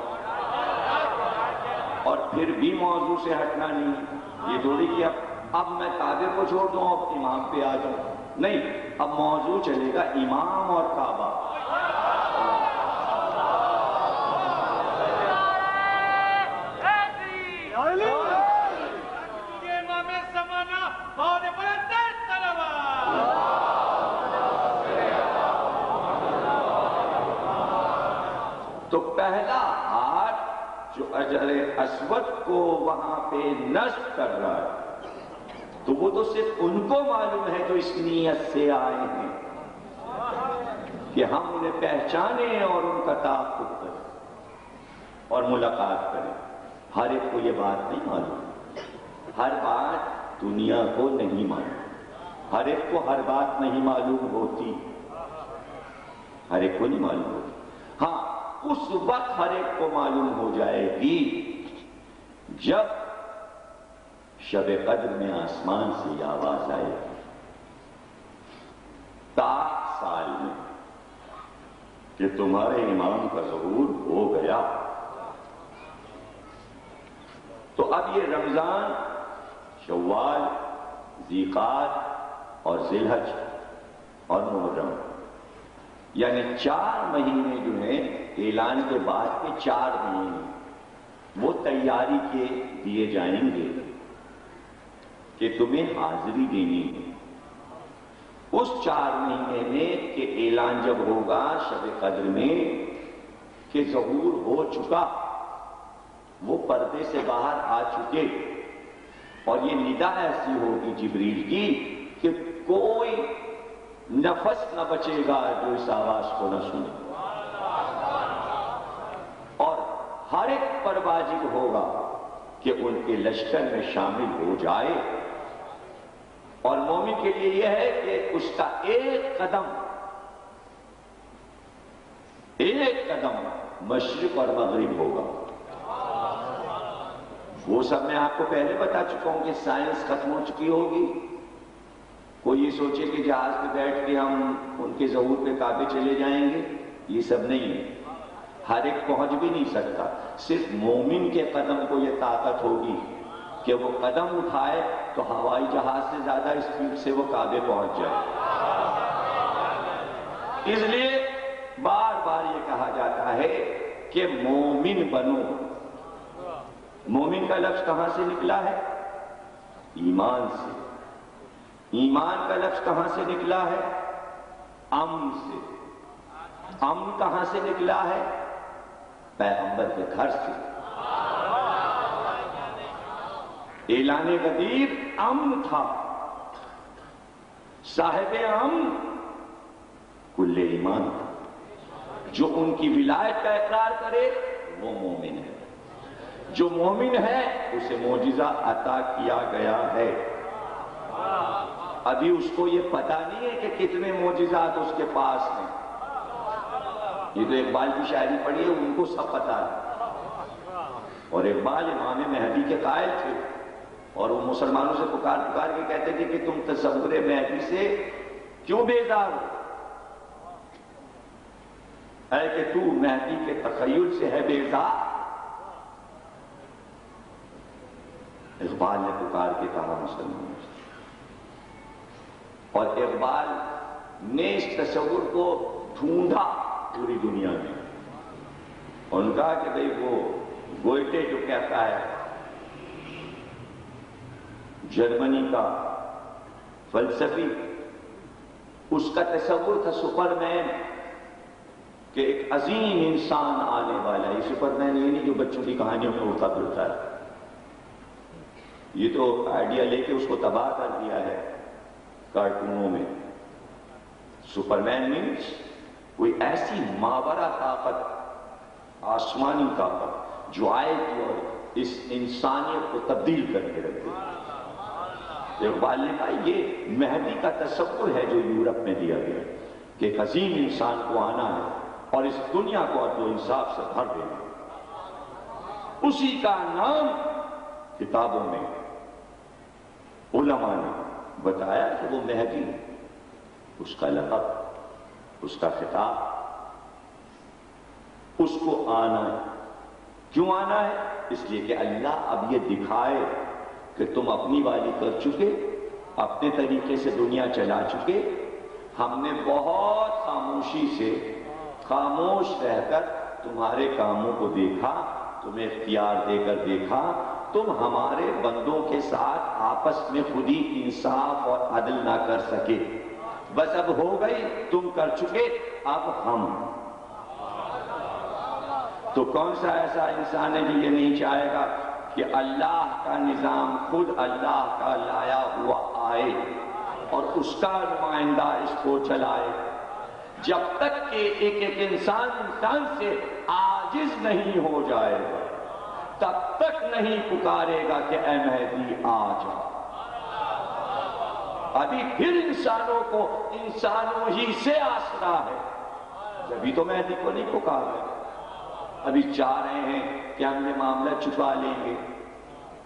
اور پھر بھی موضوع سے ہٹنا نہیں۔ یہ تھوڑی کہ اب میں کعبے کو چھوڑ دوں اب امام پہ آ جاؤں، نہیں، اب موضوع چلے گا امام اور کعبہ۔ تو پہلا ہاتھ جو حجر اسود کو وہاں پہ نصب کر رہا ہے تو وہ تو صرف ان کو معلوم ہے جو اس نیت سے آئے ہیں کہ ہم انہیں پہچانیں اور ان کا تعاقب کریں اور ملاقات کریں۔ ہر ایک کو یہ بات نہیں معلوم، ہر بات دنیا کو نہیں معلوم، ہر ایک کو ہر بات نہیں معلوم ہوتی، ہر ایک کو نہیں معلوم ہوتی۔ ہاں، اس وقت ہر ایک کو معلوم ہو جائے گی جب شب قدر میں آسمان سے یہ آواز آئے گی، تا سال میں، کہ تمہارے امام کا ظہور ہو گیا۔ تو اب یہ رمضان، شوال، ذیقعد اور ذی الحج اور محرم، یعنی 4 مہینے جو ہیں اعلان کے بعد کے 4 مہینے وہ تیاری کے دیے جائیں گے کہ تمہیں حاضری دینی ہے۔ اس 4 مہینے میں کہ اعلان جب ہوگا شب قدر میں کہ ظہور ہو چکا، وہ پردے سے باہر آ چکے، اور یہ ندا ایسی ہوگی جبریل کی کہ کوئی نفس نہ بچے گا جو اس آواز کو نہ سنے، اور ہر ایک پر واجب ہوگا کہ ان کے لشکر میں شامل ہو جائے۔ اور مومن کے لیے یہ ہے کہ اس کا ایک قدم مشرق اور مغرب ہوگا۔ وہ سب میں آپ کو پہلے بتا چکا ہوں کہ سائنس ختم ہو چکی ہوگی۔ کوئی یہ سوچے کہ جہاز پہ بیٹھ کے ہم ان کے ظہور پہ کعبے چلے جائیں گے، یہ سب نہیں ہے، ہر ایک پہنچ بھی نہیں سکتا۔ صرف مومن کے قدم کو یہ طاقت ہوگی کہ وہ قدم اٹھائے تو ہوائی جہاز سے زیادہ اسپیڈ سے وہ کعبے پہنچ جائے۔ اس لیے بار بار یہ کہا جاتا ہے کہ مومن بنو۔ مومن کا لفظ کہاں سے نکلا ہے؟ ایمان سے۔ ایمان کا لفظ کہاں سے نکلا ہے؟ امن سے۔ امن کہاں سے نکلا ہے؟ پیغمبر کے گھر سے۔ اعلان غدیر امن تھا، صاحب امن کل ایمان تھا۔ جو ان کی ولایت کا اقرار کرے وہ مومن ہے، جو مومن ہے اسے معجزہ عطا کیا گیا ہے۔ ابھی اس کو یہ پتہ نہیں ہے کہ کتنے معجزات اس کے پاس ہیں۔ یہ تو اقبال کی شاعری پڑھی ہے، ان کو سب پتہ ہے۔ اور اقبال امام مہدی کے قائل تھے، اور وہ مسلمانوں سے پکار پکار کے کہتے تھے کہ تم تصور مہدی سے کیوں بیدار ہو؟ اے کہ تو مہدی کے تخیل سے ہے بیزار۔ اقبال نے پکار کے کہا مسلمانوں سے، اور اقبال نے اس تصور کو ڈھونڈا پوری دنیا میں، اور ان کہا کہ بھئی وہ گوئٹے جو کہتا ہے، جرمنی کا فلسفی، اس کا تصور تھا سپر مین، کہ ایک عظیم انسان آنے والا ہے۔ سپر مین یہ نہیں جو بچوں کی کہانیوں میں اڑتا پھرتا ہے، یہ تو آئیڈیا لے کے اس کو تباہ کر دیا ہے کارٹونوں میں. سپرمین مینس کوئی ایسی ماورا طاقت، آسمانی طاقت جو آئے گی اور اس انسانیت کو تبدیل کر کے رکھے گی. اقبال نے کہا یہ مہدی کا تصور ہے جو یورپ میں دیا گیا کہ ایک عظیم انسان کو آنا ہے اور اس دنیا کو عدل و انصاف سے بھر دینا. اسی کا نام کتابوں میں علماء نے بتایا کہ وہ مہدی، اس کا لقب، اس کا خطاب، اس کو آنا ہے. کیوں آنا ہے؟ اس لیے کہ اللہ اب یہ دکھائے کہ تم اپنی والی کر چکے، اپنے طریقے سے دنیا چلا چکے. ہم نے بہت خاموشی سے، خاموش رہ کر تمہارے کاموں کو دیکھا، تمہیں اختیار دے کر دیکھا. تم ہمارے بندوں کے ساتھ آپس میں خود ہی انصاف اور عدل نہ کر سکے. بس اب ہو گئی، تم کر چکے، اب ہم. تو کون سا ایسا انسان ہے جو یہ نہیں چاہے گا کہ اللہ کا نظام خود اللہ کا لایا ہوا آئے اور اس کا نمائندہ اس کو چلائے؟ جب تک کہ ایک انسان سے عاجز نہیں ہو جائے گا تب تک نہیں پکارے گا کہ اے مہدی آ جا. ابھی پھر انسانوں کو انسانوں ہی سے آسرا ہے، جبھی تو مہدی کو نہیں پکار رہے. ابھی چاہ رہے ہیں کہ ہم یہ معاملہ چھپا لیں گے،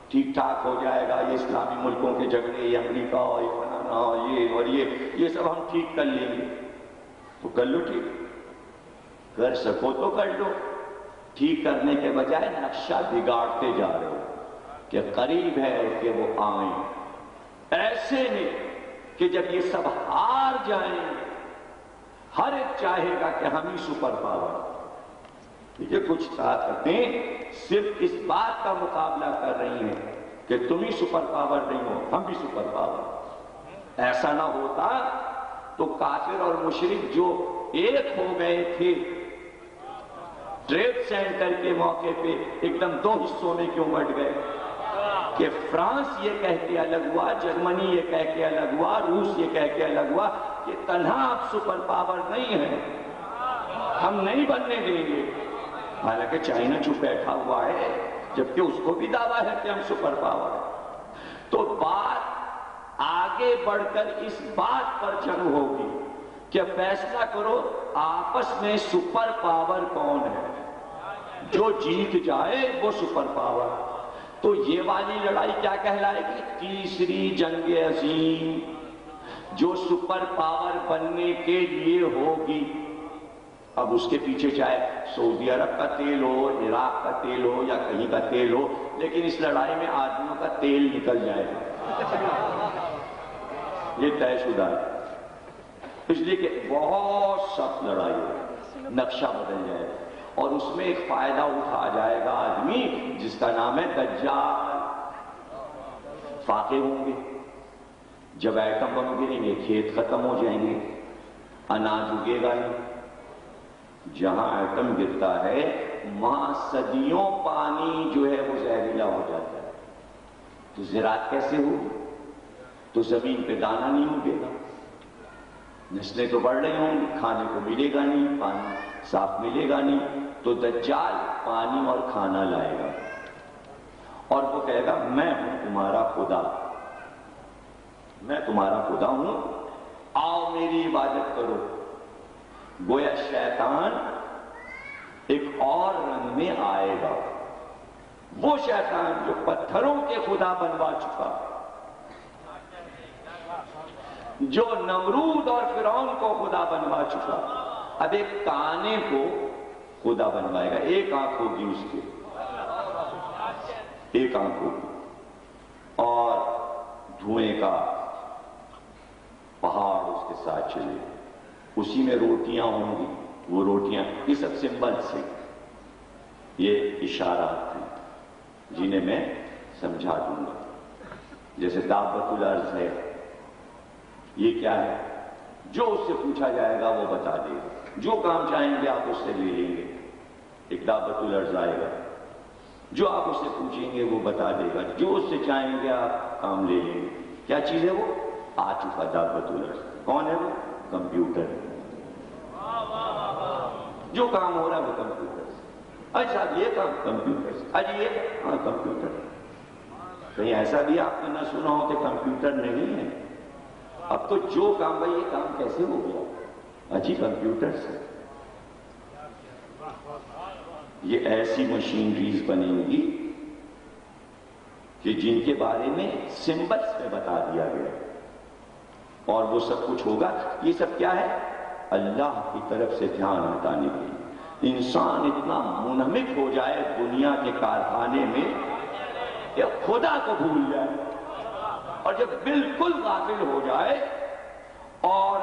ٹھیک ٹھاک ہو جائے گا، یہ اسلامی ملکوں کے جھگڑے، یہ امریکہ اور یہ فلانا اور یہ سب ہم ٹھیک کر لیں گے. تو کر لو، ٹھیک کر سکو تو کر لو. ٹھیک کرنے کے بجائے نقشہ بگاڑتے جا رہے ہو کہ قریب ہے کہ وہ آئیں. ایسے نہیں کہ جب یہ سب ہار جائیں ہر ایک چاہے گا کہ ہم ہی سپر پاور. یہ کچھ طاقتیں صرف اس بات کا مقابلہ کر رہی ہیں کہ تم ہی سپر پاور نہیں ہو، ہم بھی سپر پاور. ایسا نہ ہوتا تو کافر اور مشرک جو ایک ہو گئے تھے ٹریڈ سینٹر کے موقع پہ، ایک دم دو حصوں میں کیوں بٹ گئے؟ کہ فرانس یہ کہہ کے الگ ہوا، جرمنی یہ کہہ کے الگ ہوا، روس یہ کہہ کے الگ ہوا کہ تنہا آپ سپر پاور نہیں ہیں، ہم نہیں بننے دیں گے. حالانکہ چائنا چپ بیٹھا ہوا ہے جبکہ اس کو بھی دعویٰ ہے کہ ہم سپر پاور ہیں. تو بات آگے بڑھ کر اس بات پر جنگ ہوگی کہ فیصلہ کرو آپس میں سپر پاور کون ہے. جو جیت جائے وہ سپر پاور. تو یہ والی لڑائی کیا کہلائے گی؟ تیسری جنگ عظیم، جو سپر پاور بننے کے لیے ہوگی. اب اس کے پیچھے چاہے سعودی عرب کا تیل ہو، عراق کا تیل ہو یا کہیں کا تیل ہو، لیکن اس لڑائی میں آدمیوں کا تیل نکل جائے گا، یہ طے شدہ ہے. اس لیے کہ بہت سخت لڑائی ہے، نقشہ بدل جائے گا اور اس میں ایک فائدہ اٹھا جائے گا آدمی جس کا نام ہے دجال. فاقے ہوں گے، جب ایٹم بم گریں گے کھیت ختم ہو جائیں گے، اناج اگے گا نہیں. جہاں ایٹم گرتا ہے وہاں صدیوں پانی جو ہے وہ زہریلا ہو جاتا ہے. تو زراعت کیسے ہوگی؟ تو زمین پہ دانہ نہیں اگے گا، نسلیں تو بڑھ رہی ہوں گی، کھانے کو ملے گا نہیں، پانی صاف ملے گا نہیں. تو دجال پانی اور کھانا لائے گا اور وہ کہے گا میں ہوں تمہارا خدا، میں تمہارا خدا ہوں، آؤ میری عبادت کرو. گویا شیطان ایک اور رنگ میں آئے گا، وہ شیطان جو پتھروں کے خدا بنوا چکا، جو نمرود اور فرعون کو خدا بنوا چکا، اب ایک کانے کو خدا بنوائے گا. ایک آنکھ ہوگی اس کے، ایک آنکھ ہوگی، اور دھوئیں کا پہاڑ اس کے ساتھ چلے، اسی میں روٹیاں ہوں گی. وہ روٹیاں یہ سب سمبل سے، یہ اشارات ہیں جنہیں میں سمجھا دوں گا. جیسے دابت الارض ہے، یہ کیا ہے؟ جو اس سے پوچھا جائے گا وہ بتا دے گا، جو کام چاہیں گے آپ اس سے لے لیں گے. ایک دابت الارض آئے گا، جو آپ اس سے پوچھیں گے وہ بتا دے گا، جو اس سے چاہیں گے آپ کام لے لیں گے۔ کیا چیز ہے وہ؟ عاطف دابۃ الارض۔ کون ہے وہ؟ کمپیوٹر۔ جو کام ہو رہا ہے وہ کمپیوٹر سے۔ اچھا یہ کام کمپیوٹر سے، اچھا یہ ہاں کمپیوٹر۔ کہیں ایسا بھی آپ نے نہ سنا ہو کہ کمپیوٹر نہیں ہے؟ اب تو جو کام بھائی یہ کام کیسے ہو گیا؟ اچھی کمپیوٹر سے۔ یہ ایسی مشینریز بنیں گی کہ جن کے بارے میں سمبلس میں بتا دیا گیا، اور وہ سب کچھ ہوگا۔ یہ سب کیا ہے؟ اللہ کی طرف سے دھیان ہٹانے کے لیے۔ انسان اتنا منہمک ہو جائے دنیا کے کارخانے میں کہ خدا کو بھول جائے، اور جب بالکل غافل ہو جائے اور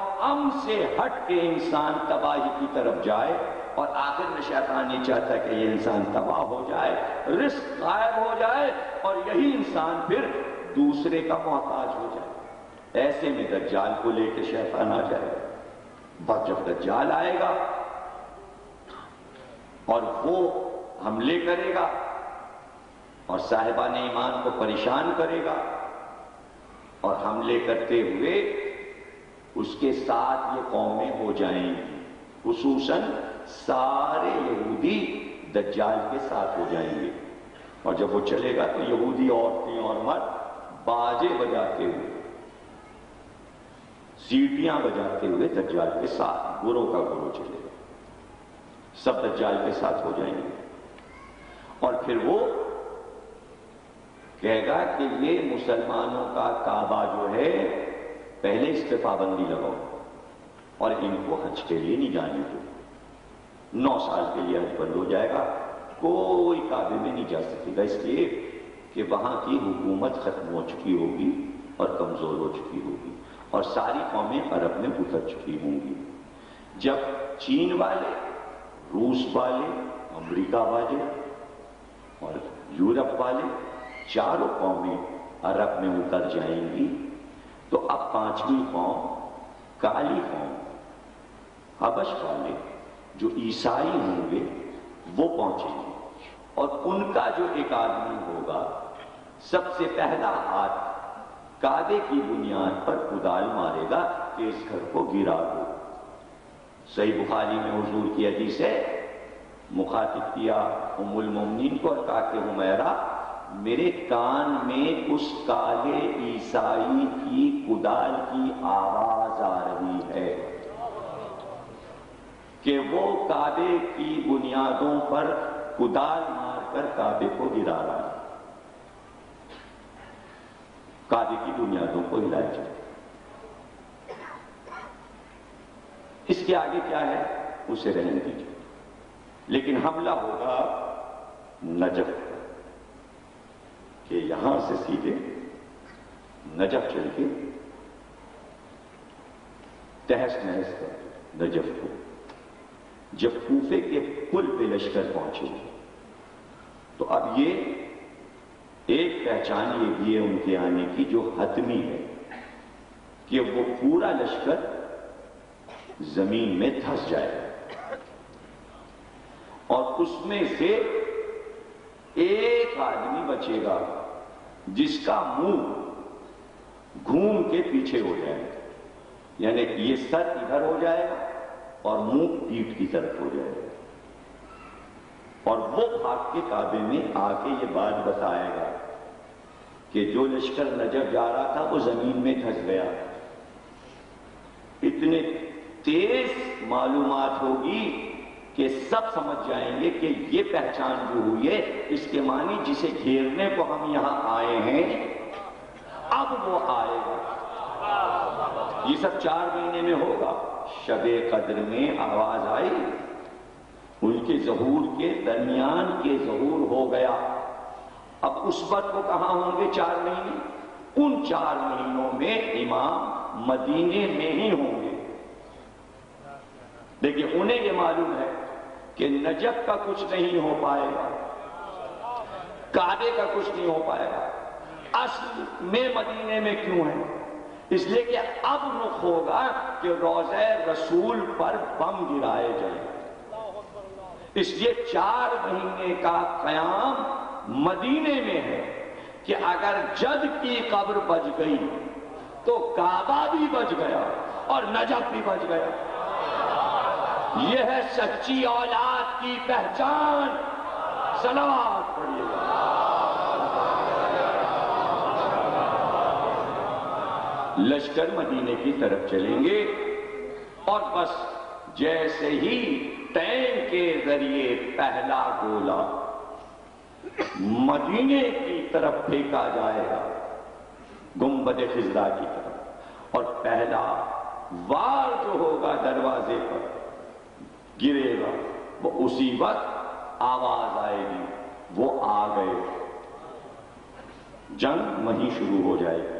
سے ہٹ کے انسان تباہی کی طرف جائے، اور آخر میں شیطان یہ چاہتا ہے کہ یہ انسان تباہ ہو جائے، رزق غائب ہو جائے، اور یہی انسان پھر دوسرے کا محتاج ہو جائے۔ ایسے میں دجال کو لے کے شیطان آ جائے گا۔ بس جب دجال آئے گا اور وہ حملے کرے گا اور صاحبان ایمان کو پریشان کرے گا، اور حملے کرتے ہوئے اس کے ساتھ یہ قومیں ہو جائیں گی، خصوصاً سارے یہودی دجال کے ساتھ ہو جائیں گے۔ اور جب وہ چلے گا تو یہودی عورتیں اور مرد باجے بجاتے ہوئے، سیٹیاں بجاتے ہوئے دجال کے ساتھ گروہ کا گروہ چلے گا، سب دجال کے ساتھ ہو جائیں گے۔ اور پھر وہ کہے گا کہ یہ مسلمانوں کا کعبہ جو ہے پہلے اس پہ پابندی لگاؤ، اور ان کو حج کے لیے نہیں جانے دو۔ 9 سال کے لیے حج بند ہو جائے گا، کوئی کعبے میں نہیں جا سکے گا، اس لیے کہ وہاں کی حکومت ختم ہو چکی ہوگی اور کمزور ہو چکی ہوگی، اور ساری قومیں عرب میں اتر چکی ہوں گی۔ جب چین والے، روس والے، امریکہ والے اور یورپ والے چاروں قومیں عرب میں اتر جائیں گی، تو اب 5ویں قوم، کالی قوم، حبش والے جو عیسائی ہوں گے وہ پہنچیں گے، اور ان کا جو ایک آدمی ہوگا سب سے پہلا ہاتھ کعبے کی بنیاد پر کدال مارے گا کہ اس گھر کو گرا دو۔ صحیح بخاری میں حضور کی حدیث ہے، مخاطب کیا ام المومنین کو اور کہا کہ حمیرہ، میرے کان میں اس کالے عیسائی کی کدال کی آواز آ رہی ہے کہ وہ کعبے کی بنیادوں پر کدال مار کر کعبے کو گرا رہا ہے، کعبے کی بنیادوں کو ہلایا جائے۔ اس کے آگے کیا ہے اسے رہنے دیجیے، لیکن حملہ ہوگا نجف پر، کہ یہاں سے سیدھے نجف چل کے تہس نہس کر نجف کو، جب کوفے کے پل پہ لشکر پہنچے تو اب یہ ایک پہچان یہ بھی ہے ان کے آنے کی جو حتمی ہے کہ وہ پورا لشکر زمین میں دھس جائے، اور اس میں سے ایک آدمی بچے گا جس کا منہ گھوم کے پیچھے ہو جائے، یعنی یہ سر ادھر ہو جائے گا اور منہ پیٹھ کی طرف ہو جائے گا، اور وہ بھاگ کے کعبے میں آ کے یہ بات بتائے گا کہ جو لشکر نجف جا رہا تھا وہ زمین میں دھس گیا۔ اتنے تیز معلومات ہوگی کہ سب سمجھ جائیں گے کہ یہ پہچان جو ہوئی ہے اس کے معنی جسے گھیرنے کو ہم یہاں آئے ہیں اب وہ آئے گا۔ یہ سب 4 مہینے میں ہوگا۔ شب قدر میں آواز آئی، ان کے ظہور کے درمیان کے ظہور ہو گیا۔ اب اس وقت وہ کہاں ہوں گے 4 مہینے؟ ان 4 مہینوں میں امام مدینے میں ہی ہوں گے، لیکن انہیں یہ معلوم ہے کہ نجف کا کچھ نہیں ہو پائے گا، کعبے کا کچھ نہیں ہو پائے گا۔ اصل میں مدینے میں کیوں ہے؟ اس لیے کہ اب رخ ہوگا کہ روضہ رسول پر بم گرائے جائیں، اس لیے 4 مہینے کا قیام مدینے میں ہے کہ اگر جد کی قبر بچ گئی تو کعبہ بھی بچ گیا اور نجف بھی بچ گیا. یہ ہے سچی اولاد کی پہچان. صلوات پڑھیے گا. لشکر مدینے کی طرف چلیں گے اور بس جیسے ہی ٹینک کے ذریعے پہلا گولا مدینے کی طرف پھینکا جائے گا گنبد خضرا کی طرف، اور پہلا وار جو ہوگا دروازے پر گرے گا، وہ اسی وقت آواز آئے گی وہ آ گئے. جنگ وہیں شروع ہو جائے گی.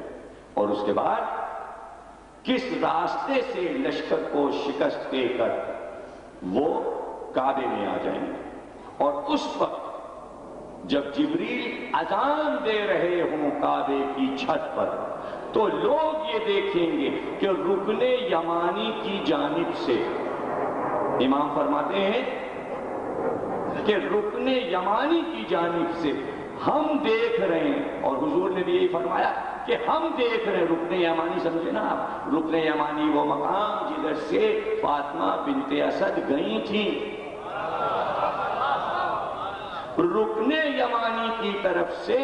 اور اس کے بعد کس راستے سے لشکر کو شکست دے کر وہ کعبے میں آ جائیں گے. اور اس وقت جب جبریل اذان دے رہے ہوں کعبے کی چھت پر تو لوگ یہ دیکھیں گے کہ رکن یمانی کی جانب سے، امام فرماتے ہیں کہ رکن یمانی کی جانب سے ہم دیکھ رہے ہیں، اور حضور نے بھی یہی فرمایا کہ ہم دیکھ رہے ہیں. رکن یمانی سمجھے نا آپ، رکن یمانی وہ مقام جدھر سے فاطمہ بنت اسد گئی تھیں. رکن یمانی کی طرف سے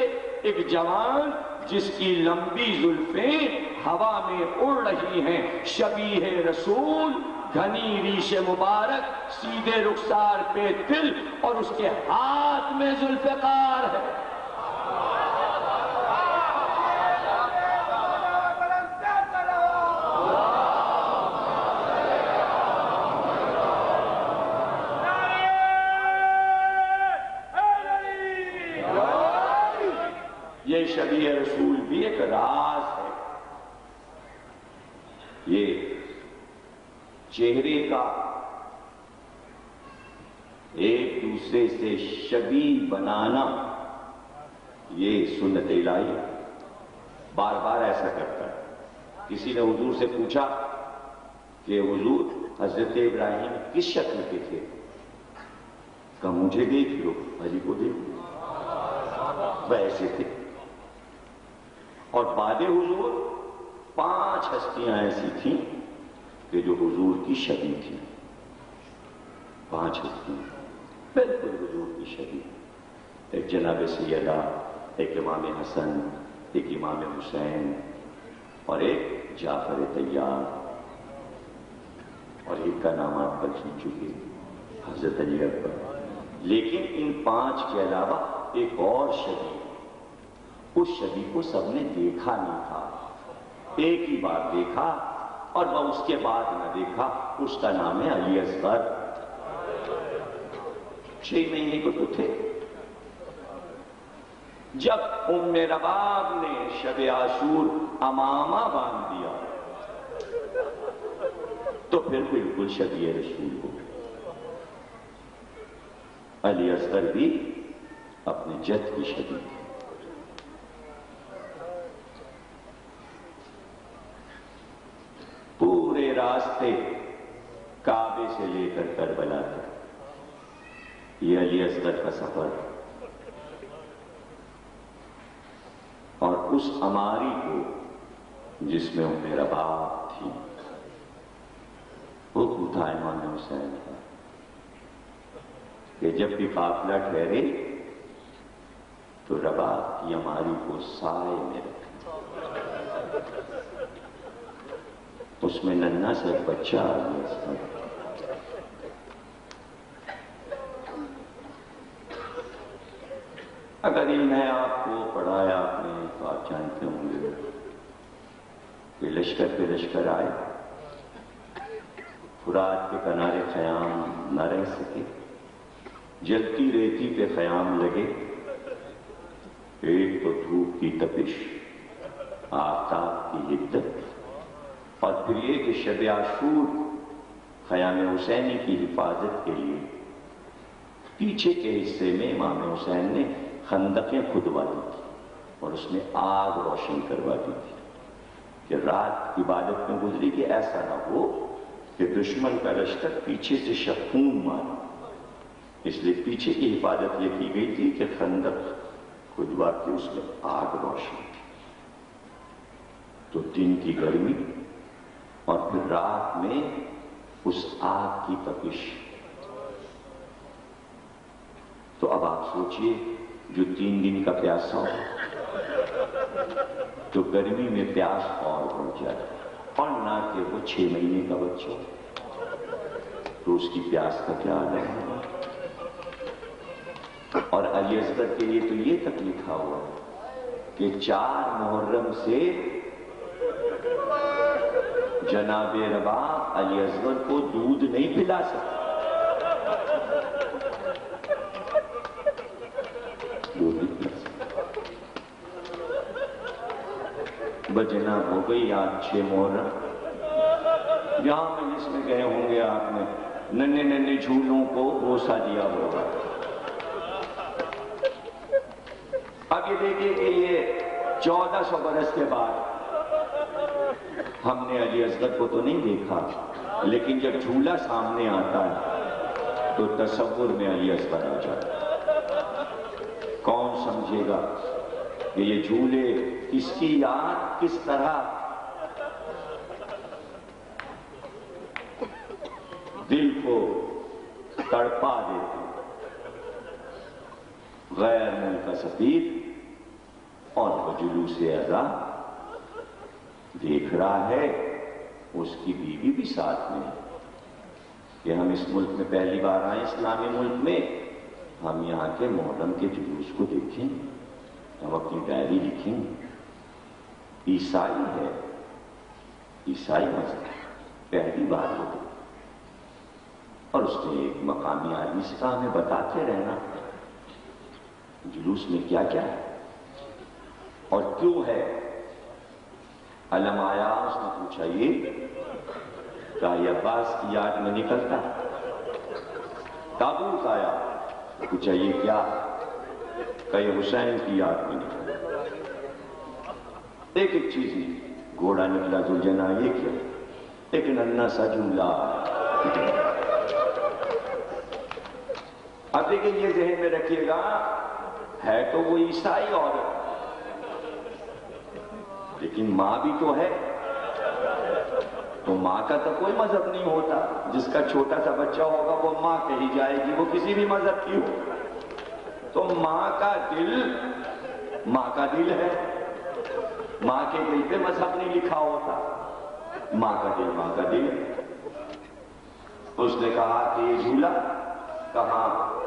ایک جوان جس کی لمبی زلفیں ہوا میں اڑ رہی ہیں، شبیہ رسول، گھنی ریش مبارک، سیدھے رخسار پہ تل، اور اس کے ہاتھ میں ذوالفقار ہے. یہ شبیہ رسول بھی ایک راز ہے. یہ چہرے کا ایک دوسرے سے شبیہ بنانا یہ سنت الہی بار بار ایسا کرتا ہے. کسی نے حضور سے پوچھا کہ حضور حضرت ابراہیم کس شکل کے تھے؟ کہا مجھے دیکھ لو، علی کو دیکھ لو، ویسے تھے. اور بعد حضور 5 ہستیاں ایسی تھیں کہ جو حضور کی شبیہ تھیں. 5 ہستیاں بالکل حضور کی شبیہ. ایک جناب سیدہ، ایک امام حسن، ایک امام حسین، اور ایک جعفر طیار، اور ایک کا نام آپ پر سن چکے حضرت علی اکبر. لیکن ان 5 کے علاوہ ایک اور شبیہ، اس شبیہ کو سب نے دیکھا نہیں تھا، ایک ہی بار دیکھا اور وہ اس کے بعد نہ دیکھا. اس کا نام ہے علی اصغر. 6 مہینے کو تو تھے. جب ام رباب نے شب عاشور امامہ باندھ دیا تو پھر بالکل شبیہ رسول ہو. علی اصغر بھی اپنے جد کی شبیہ تھی. پورے راستے کعبے سے لے کر کربلا تک یہ علی اصغر کا سفر، اور اس اماری کو جس میں ام رباب تھی وہ تھا امام حسین کا کہ جب بھی قافلہ ٹھہرے تو رباب کی اماری کو سائے میں رکھنا. اس میں ننھا سا بچہ آ گیا. اگر یہ میں آپ کو پڑھایا آپ نے تو آپ جانتے ہوں گے کہ لشکر پہ لشکر آئے، فرات کے کنارے خیام نہ رہ سکے، جلتی ریتی پہ خیام لگے. ایک تو دھوپ کی تپش، آفتاب کی حدت، اور پھر یہ کہ شب عاشور خیام حسینی کی حفاظت کے لیے پیچھے کے حصے میں امام حسین نے خندقیں کھدوا دی تھی اور اس میں آگ روشن کروا دی تھی کہ رات عبادت میں گزری کہ ایسا نہ ہو کہ دشمن کا لشکر پیچھے سے خون مارے. اس لیے پیچھے کی حفاظت یہ کی گئی تھی کہ خندق کچھ بات کہ اس میں آگ روشن، تو دن کی گرمی اور پھر رات میں اس آگ کی تپش. تو اب آپ سوچئے جو 3 دن کا پیاسا ہو تو گرمی میں پیاس اور بڑھ جائے، اور نہ کہ وہ 6 مہینے کا بچہ ہو تو اس کی پیاس کا کیا عالم ہوگا. اور علی اصغر کے لیے تو یہ تک لکھا ہوا ہے کہ 4 محرم سے جناب رباب علی اصغر کو دودھ نہیں پلا سکتے. جناب ہو گئی آج 6 محرم. جہاں مجلس میں گئے ہوں گے آپ نے ننے ننے جھولوں کو بوسہ دیا ہوگا. اب یہ دیکھیے کہ یہ 1400 برس کے بعد ہم نے علی اصغر کو تو نہیں دیکھا، لیکن جب جھولا سامنے آتا ہے تو تصور میں علی اصغر آ جاتا ہے. کون سمجھے گا کہ یہ جھولے کس کی یاد کس طرح دل کو تڑپا دیتے. غیر ملک کا سفیر اور بجلوس اعضا دیکھ رہا ہے، اس کی بیوی بھی ساتھ میں کہ ہم اس ملک میں پہلی بار آئے، اسلامی ملک میں، ہم یہاں کے محرم کے جلوس کو دیکھیں، ہم اپنی ڈائری لکھیں. عیسائی ہے، عیسائی مذہب پہلی بار ہوگی. اور اس نے ایک مقامی آدمی سے کہا ہمیں بتاتے رہنا جلوس میں کیا کیا ہے اور کیوں ہے. علم آیا، اس نے پوچھا یہ کہ عباس کی یاد میں نکلتا. تابوت آیا، پوچھا یہ کیا، کہ یہ حسین کی یاد میں نکلتا. ایک ایک چیز نہیں، گھوڑا نکلا زلجنا، یہ کیا، ایک ننا سا جھولا. اب دیکھیں یہ ذہن میں رکھیے گا، ہے تو وہ عیسائی عورت لیکن ماں بھی تو ہے. تو ماں کا تو کوئی مذہب نہیں ہوتا، جس کا چھوٹا سا بچہ ہوگا وہ ماں کہی جائے گی، وہ کسی بھی مذہب کی ہو. تو ماں کا دل ہے، ماں کے دل پہ مذہب نہیں لکھا ہوتا، ماں کا دل ہے. اس نے کہا کہ یہ جھولا، کہا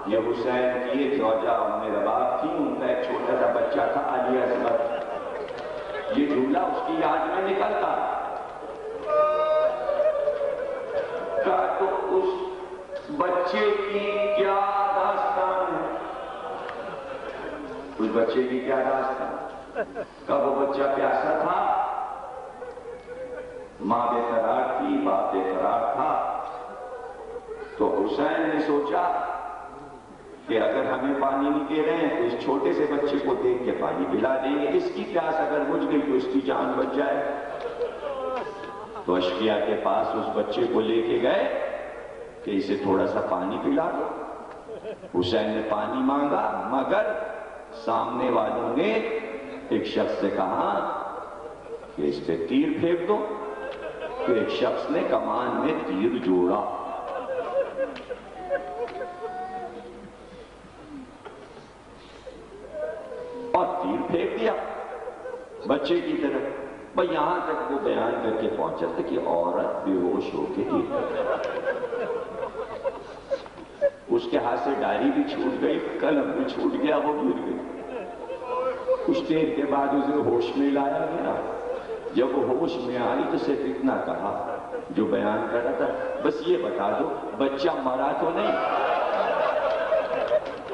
یہ حسین کی یہ زوجہ ام رباب تھی، ان کا ایک چھوٹا سا بچہ تھا علی اصغر. یہ جھولا اس کی یاد میں نکلتا. کہا تو اس بچے کی کیا داستان ہے، اس بچے کی کیا داستان. کہا وہ بچہ پیاسا تھا، ماں بے قرار تھی، باپ بے قرار تھا. تو حسین نے سوچا کہ اگر ہمیں پانی نہیں دے رہے ہیں تو اس چھوٹے سے بچے کو دیکھ کے پانی پلا دیں گے، اس کی پیاس اگر بجھ گئی تو اس کی جان بچ جائے. تو اشقیاء کے پاس اس بچے کو لے کے گئے کہ اسے تھوڑا سا پانی پلا دو. حسین نے پانی مانگا، مگر سامنے والوں نے ایک شخص سے کہا کہ اس پہ تیر پھینک دو. تو ایک شخص نے کمان میں تیر جوڑا. اور تیر پھینک دیا بچے کی طرف. بھئی یہاں تک وہ بیان کر کے پہنچا تھا کہ عورت بے ہوش ہو کے گر گئی. اس کے ہاتھ سے ڈائری بھی چھوٹ گئی، قلم بھی چھوٹ گیا، وہ گر گئی. کچھ دیر کے بعد اسے ہوش میں لایا گیا. جب وہ ہوش میں آئی تو صرف اتنا کہا جو بیان کر رہا تھا، بس یہ بتا دو بچہ مرا تو نہیں.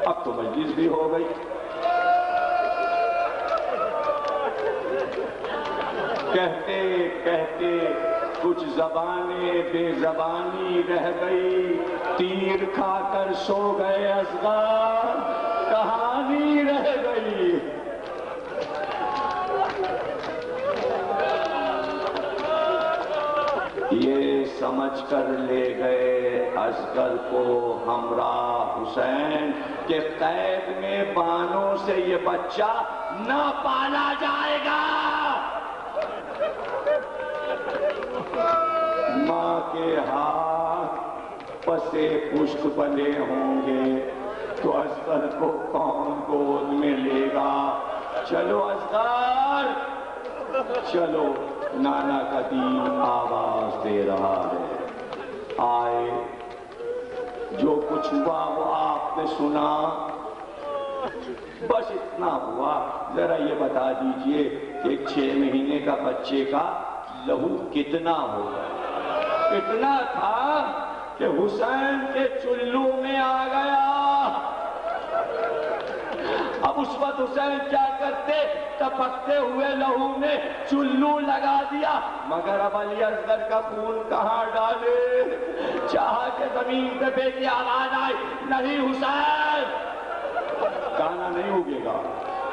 اب تو مجلس بھی ہو گئی. کہتے کہتے کچھ زبانیں بے زبانی رہ گئی، تیر کھا کر سو گئے اصغر، کہانی رہ گئی. یہ سمجھ کر لے گئے اصغر کو ہمراہ حسین کہ قید میں بانوں سے یہ بچہ نہ پالا جائے گا. ماں کے ہاتھ پسے پشت بنے ہوں گے تو اصغر کو کون گود میں لے گا؟ چلو اصغر چلو، نانا قدیم آواز دے رہا ہے. آئے، جو کچھ ہوا وہ آپ نے سنا، بس اتنا ہوا. ذرا یہ بتا دیجئے کہ 6 مہینے کا بچے کا لہو کتنا ہوگا؟ اتنا تھا کہ حسین کے چلو میں آ گیا. اب اس وقت حسین کیا کرتے؟ ٹپکتے ہوئے لہو میں چلو لگا دیا، مگر اب علی اصغر کا خون کہاں ڈالے؟ چاہا کہ زمین پہ بیٹی آواز آئی، نہیں حسین، گانا نہیں اگے گا.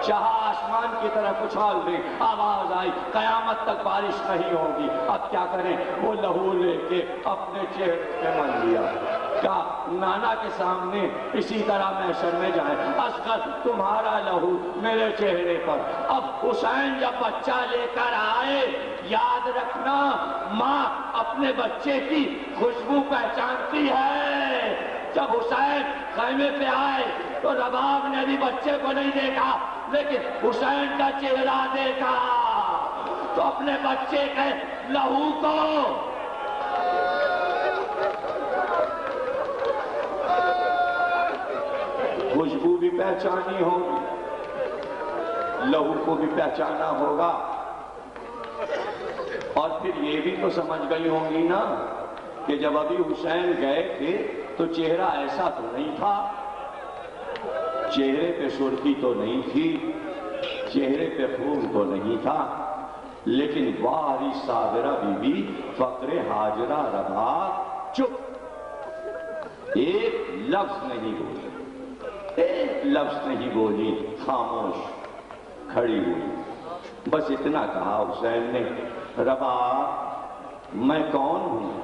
چاہا آسمان کی طرف اچھال دے، آواز آئی، قیامت تک بارش نہیں ہوگی. اب کیا کریں؟ وہ لہو لے کے اپنے چہرے پہ مل لیا. کہا نانا کے سامنے اسی طرح محشر میں جائیں، اصغر تمہارا لہو میرے چہرے پر. اب حسین جب بچہ لے کر آئے، یاد رکھنا ماں اپنے بچے کی خوشبو پہچانتی ہے. جب حسین خیمے پہ آئے تو رباب نے بھی بچے کو نہیں دیکھا، لیکن حسین کا چہرہ دیکھا تو اپنے بچے کے لہو کو خوشبو بھی پہچانی ہوگی، لہو کو بھی پہچانا ہوگا. اور پھر یہ بھی تو سمجھ گئی ہوں گی نا کہ جب ابھی حسین گئے تھے تو چہرہ ایسا تو نہیں تھا، چہرے پہ سرخی تو نہیں تھی، چہرے پہ خون تو نہیں تھا، لیکن واری صابرہ بی بی فقر ہاجرہ رہا چپ، ایک لفظ نہیں بولی، ایک لفظ نہیں بولی، خاموش کھڑی ہوئی. بس اتنا کہا حسین نے، رباب میں کون ہوں؟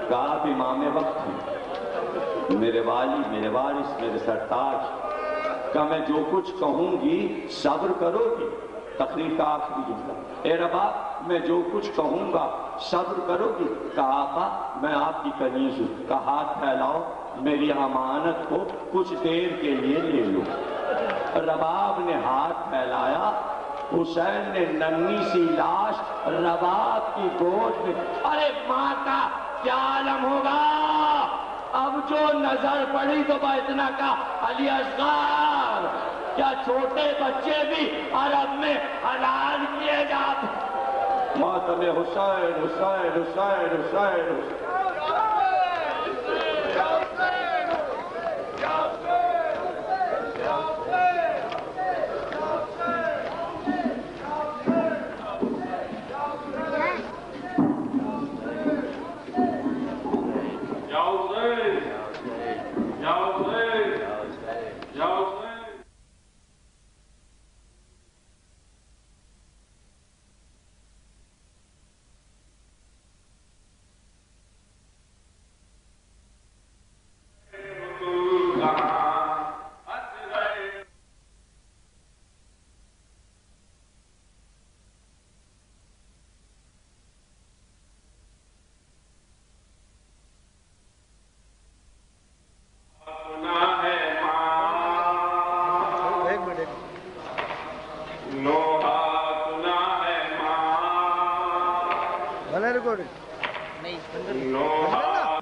کہا آپ امام وقت ہیں، میرے والی، میرے وارث، میرے سرتاج. کہا میں جو کچھ کہوں گی صبر کرو گی؟ تقریر کا آخری جملہ، اے رباب میں جو کچھ کہوں گا صبر کرو گی؟ کہا آقا میں آپ کی کنیز ہوں. کہا ہاتھ پھیلاؤ، میری امانت کو کچھ دیر کے لیے لے لو. رباب نے ہاتھ پھیلایا، حسین نے ننھی سی لاش رباب کی گود میں. ارے ماں کا کیا عالم ہوگا؟ اب جو نظر پڑی تو با اتنا کہا علی اصغر، کیا چھوٹے بچے بھی عرب میں حلال کیے جاتے؟ ماتم حسین حسین حسین حسین حسین.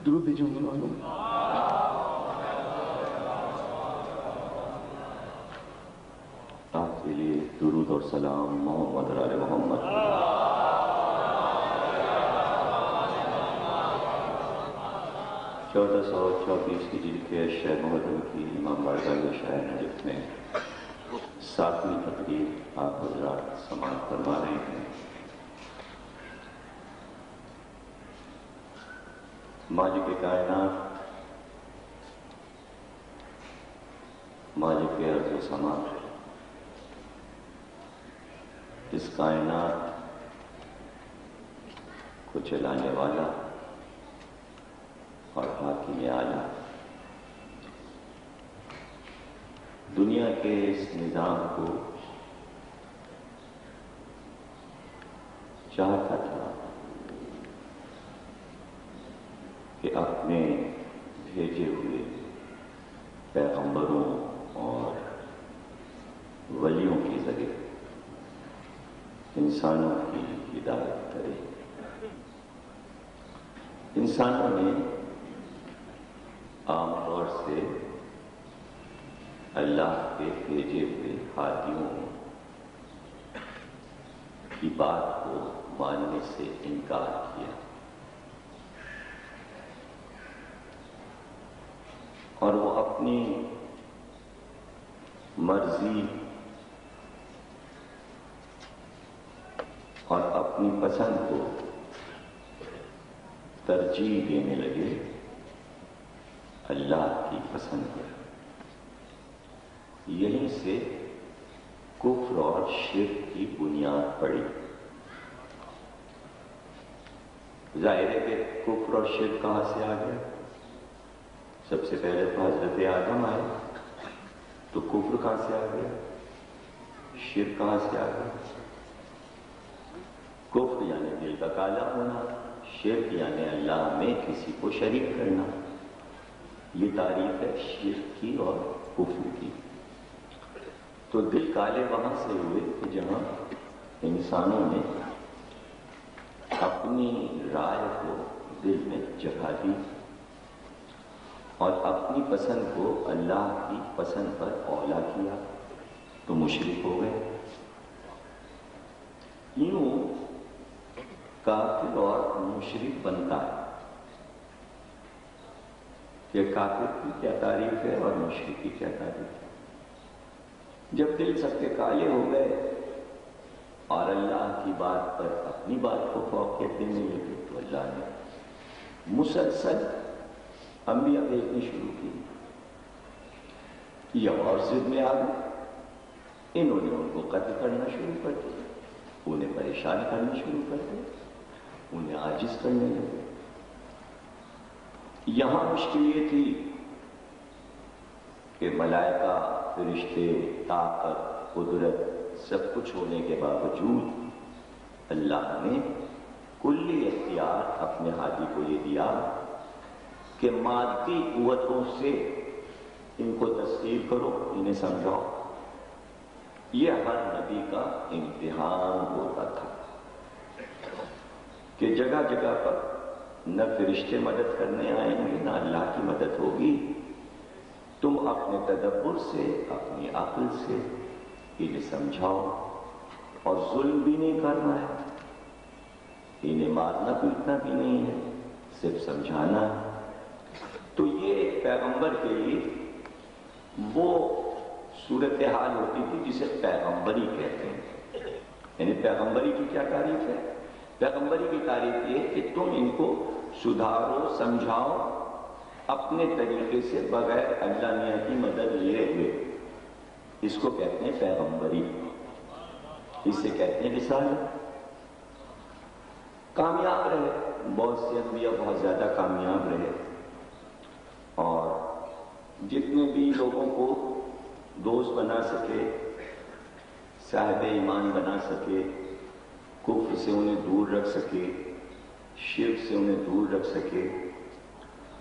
درود بھیجو آپ کے لیے درود اور سلام محمد آل محمد. 1424 ہجری کے شہ محرم کی امام بارگاہ شہر نجف میں 7ویں تقریب آپ حضرات سماعت فرما رہے ہیں. مالک کائنات، مالک ارض و سما، اس کائنات کو چلانے والا اور حاکم اعلیٰ دنیا کے اس نظام کو چاہتا تھا کہ اپنے بھیجے ہوئے پیغمبروں اور ولیوں کے ذریعے انسانوں کی ہدایت کرے. انسانوں نے عام طور سے اللہ کے بھیجے ہوئے ہادیوں کی بات کو ماننے سے انکار کیا اور وہ اپنی مرضی اور اپنی پسند کو ترجیح دینے لگے اللہ کی پسند پر. یہیں سے کفر اور شرک کی بنیاد پڑی. ظاہر ہے کہ کفر اور شرک کہاں سے آ گیا؟ سب سے پہلے تو حضرت آدم آئے تو کفر کہاں سے آ گیا؟ شرک کہاں سے آ گیا؟ کفر یعنی دل کا کالا ہونا، شرک یعنی اللہ میں کسی کو شریک کرنا. یہ تعریف ہے شرک کی اور کفر کی. تو دل کالے وہاں سے ہوئے کہ جہاں انسانوں نے اپنی رائے کو دل میں جگہ دی اور اپنی پسند کو اللہ کی پسند پر اولا کیا تو مشرک ہو گئے. یوں کافر اور مشرک بنتا ہے. یہ کافر کی کیا تعریف ہے اور مشرک کی کیا تعریف ہے؟ جب دل سب کے کالے ہو گئے اور اللہ کی بات پر اپنی بات کو فوقیت دینے لگے تو اللہ نے مسلسل انبیاء بھیجنے شروع کی. یہ اور ضد میں آ گئے. انہوں نے ان کو قتل کرنا شروع کر دیا، انہیں پریشان کرنا شروع کر دیا، انہیں عاجز کرنے لگے. یہاں مشکل یہ تھی کہ ملائکہ، فرشتے، طاقت، قدرت سب کچھ ہونے کے باوجود اللہ نے کلی اختیار اپنے ہادی کو یہ دیا کہ مادی قوتوں سے ان کو تسخیر کرو، انہیں سمجھاؤ. یہ ہر نبی کا امتحان ہوتا تھا کہ جگہ جگہ پر نہ فرشتے مدد کرنے آئیں گے نہ اللہ کی مدد ہوگی. تم اپنے تدبر سے، اپنی عقل سے انہیں سمجھاؤ اور ظلم بھی نہیں کرنا ہے، انہیں مارنا پیٹنا بھی نہیں ہے، صرف سمجھانا ہے. تو یہ ایک پیغمبر کے لیے وہ صورتحال ہوتی تھی جسے پیغمبری کہتے ہیں. یعنی پیغمبری کی کیا تعریف ہے؟ پیغمبری کی تعریف یہ کہ تم ان کو سدھارو، سمجھاؤ اپنے طریقے سے بغیر اللہ میاں کی مدد لیے ہوئے. اس کو کہتے ہیں پیغمبری، اسے کہتے ہیں رسالت. کامیاب رہے، بہت سے انبیاء بہت زیادہ کامیاب رہے اور جتنے بھی لوگوں کو دوست بنا سکے، صاحب ایمان بنا سکے، کفر سے انہیں دور رکھ سکے، شرک سے انہیں دور رکھ سکے،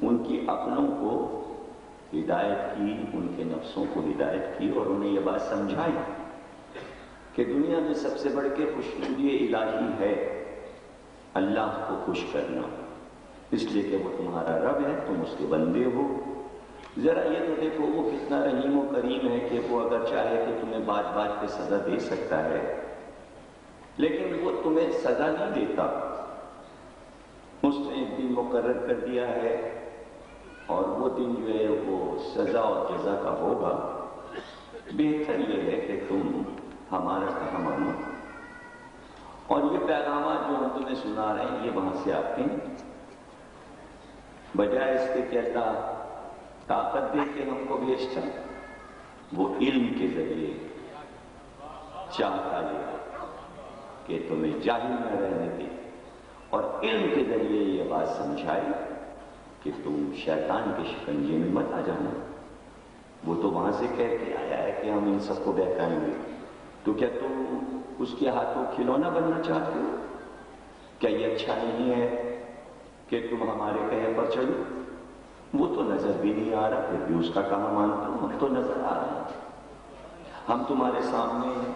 ان کی عقلوں کو ہدایت کی، ان کے نفسوں کو ہدایت کی اور انہیں یہ بات سمجھائی کہ دنیا میں سب سے بڑھ کے خوشنودی الہی ہے اللہ کو خوش کرنا، اس لیے کہ وہ تمہارا رب ہے، تم اس کے بندے ہو. ذرا یہ تو دیکھو وہ کتنا رحیم و کریم ہے کہ وہ اگر چاہے کہ تمہیں بات بات پہ سزا دے سکتا ہے، لیکن وہ تمہیں سزا نہیں دیتا. اس نے ایک دن مقرر کر دیا ہے اور وہ دن جو ہے وہ سزا اور جزا کا ہوگا. بہتر یہ ہے کہ تم ہمارا کہا مانو. اور یہ پیغامات جو ہم تمہیں سنا رہے ہیں یہ وہاں سے آتے ہیں، بجائے اس کے کہ اللہ طاقت دے کے ہم کو بھیجتا، وہ علم کے ذریعے چاہتا یہ کہ تمہیں جاہل نہ رہنے دے اور علم کے ذریعے یہ بات سمجھائی کہ تم شیطان کے شکنجے میں مت آ جانا. وہ تو وہاں سے کہہ کے آیا ہے کہ ہم ان سب کو بہکائیں گے، تو کیا تم اس کے ہاتھوں کھلونا بننا چاہتے ہو؟ کیا یہ اچھا نہیں ہے کہ تم ہمارے کہے پر چلو؟ وہ تو نظر بھی نہیں آ رہا، پھر بھی اس کا کہاں مانتے ہو؟ ہم تو نظر آ رہے ہیں، ہم تمہارے سامنے ہیں،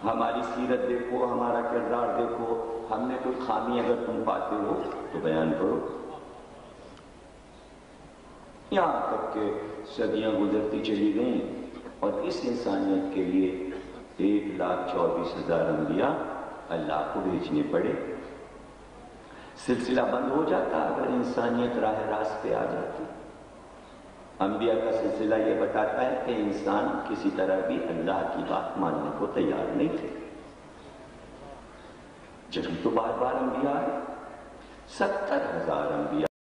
ہماری سیرت دیکھو، ہمارا کردار دیکھو، ہم نے کوئی خامی اگر تم پاتے ہو تو بیان کرو۔ یہاں تک کہ صدیاں گزرتی چلی گئیں اور اس انسانیت کے لیے 1,24,000 انبیاء اللہ کو بھیجنے پڑے۔ سلسلہ بند ہو جاتا اگر انسانیت راہ راست پہ آ جاتی۔ انبیاء کا سلسلہ یہ بتاتا ہے کہ انسان کسی طرح بھی اللہ کی بات ماننے کو تیار نہیں تھے، جبھی تو بار بار انبیاء آئے، 70,000 انبیاء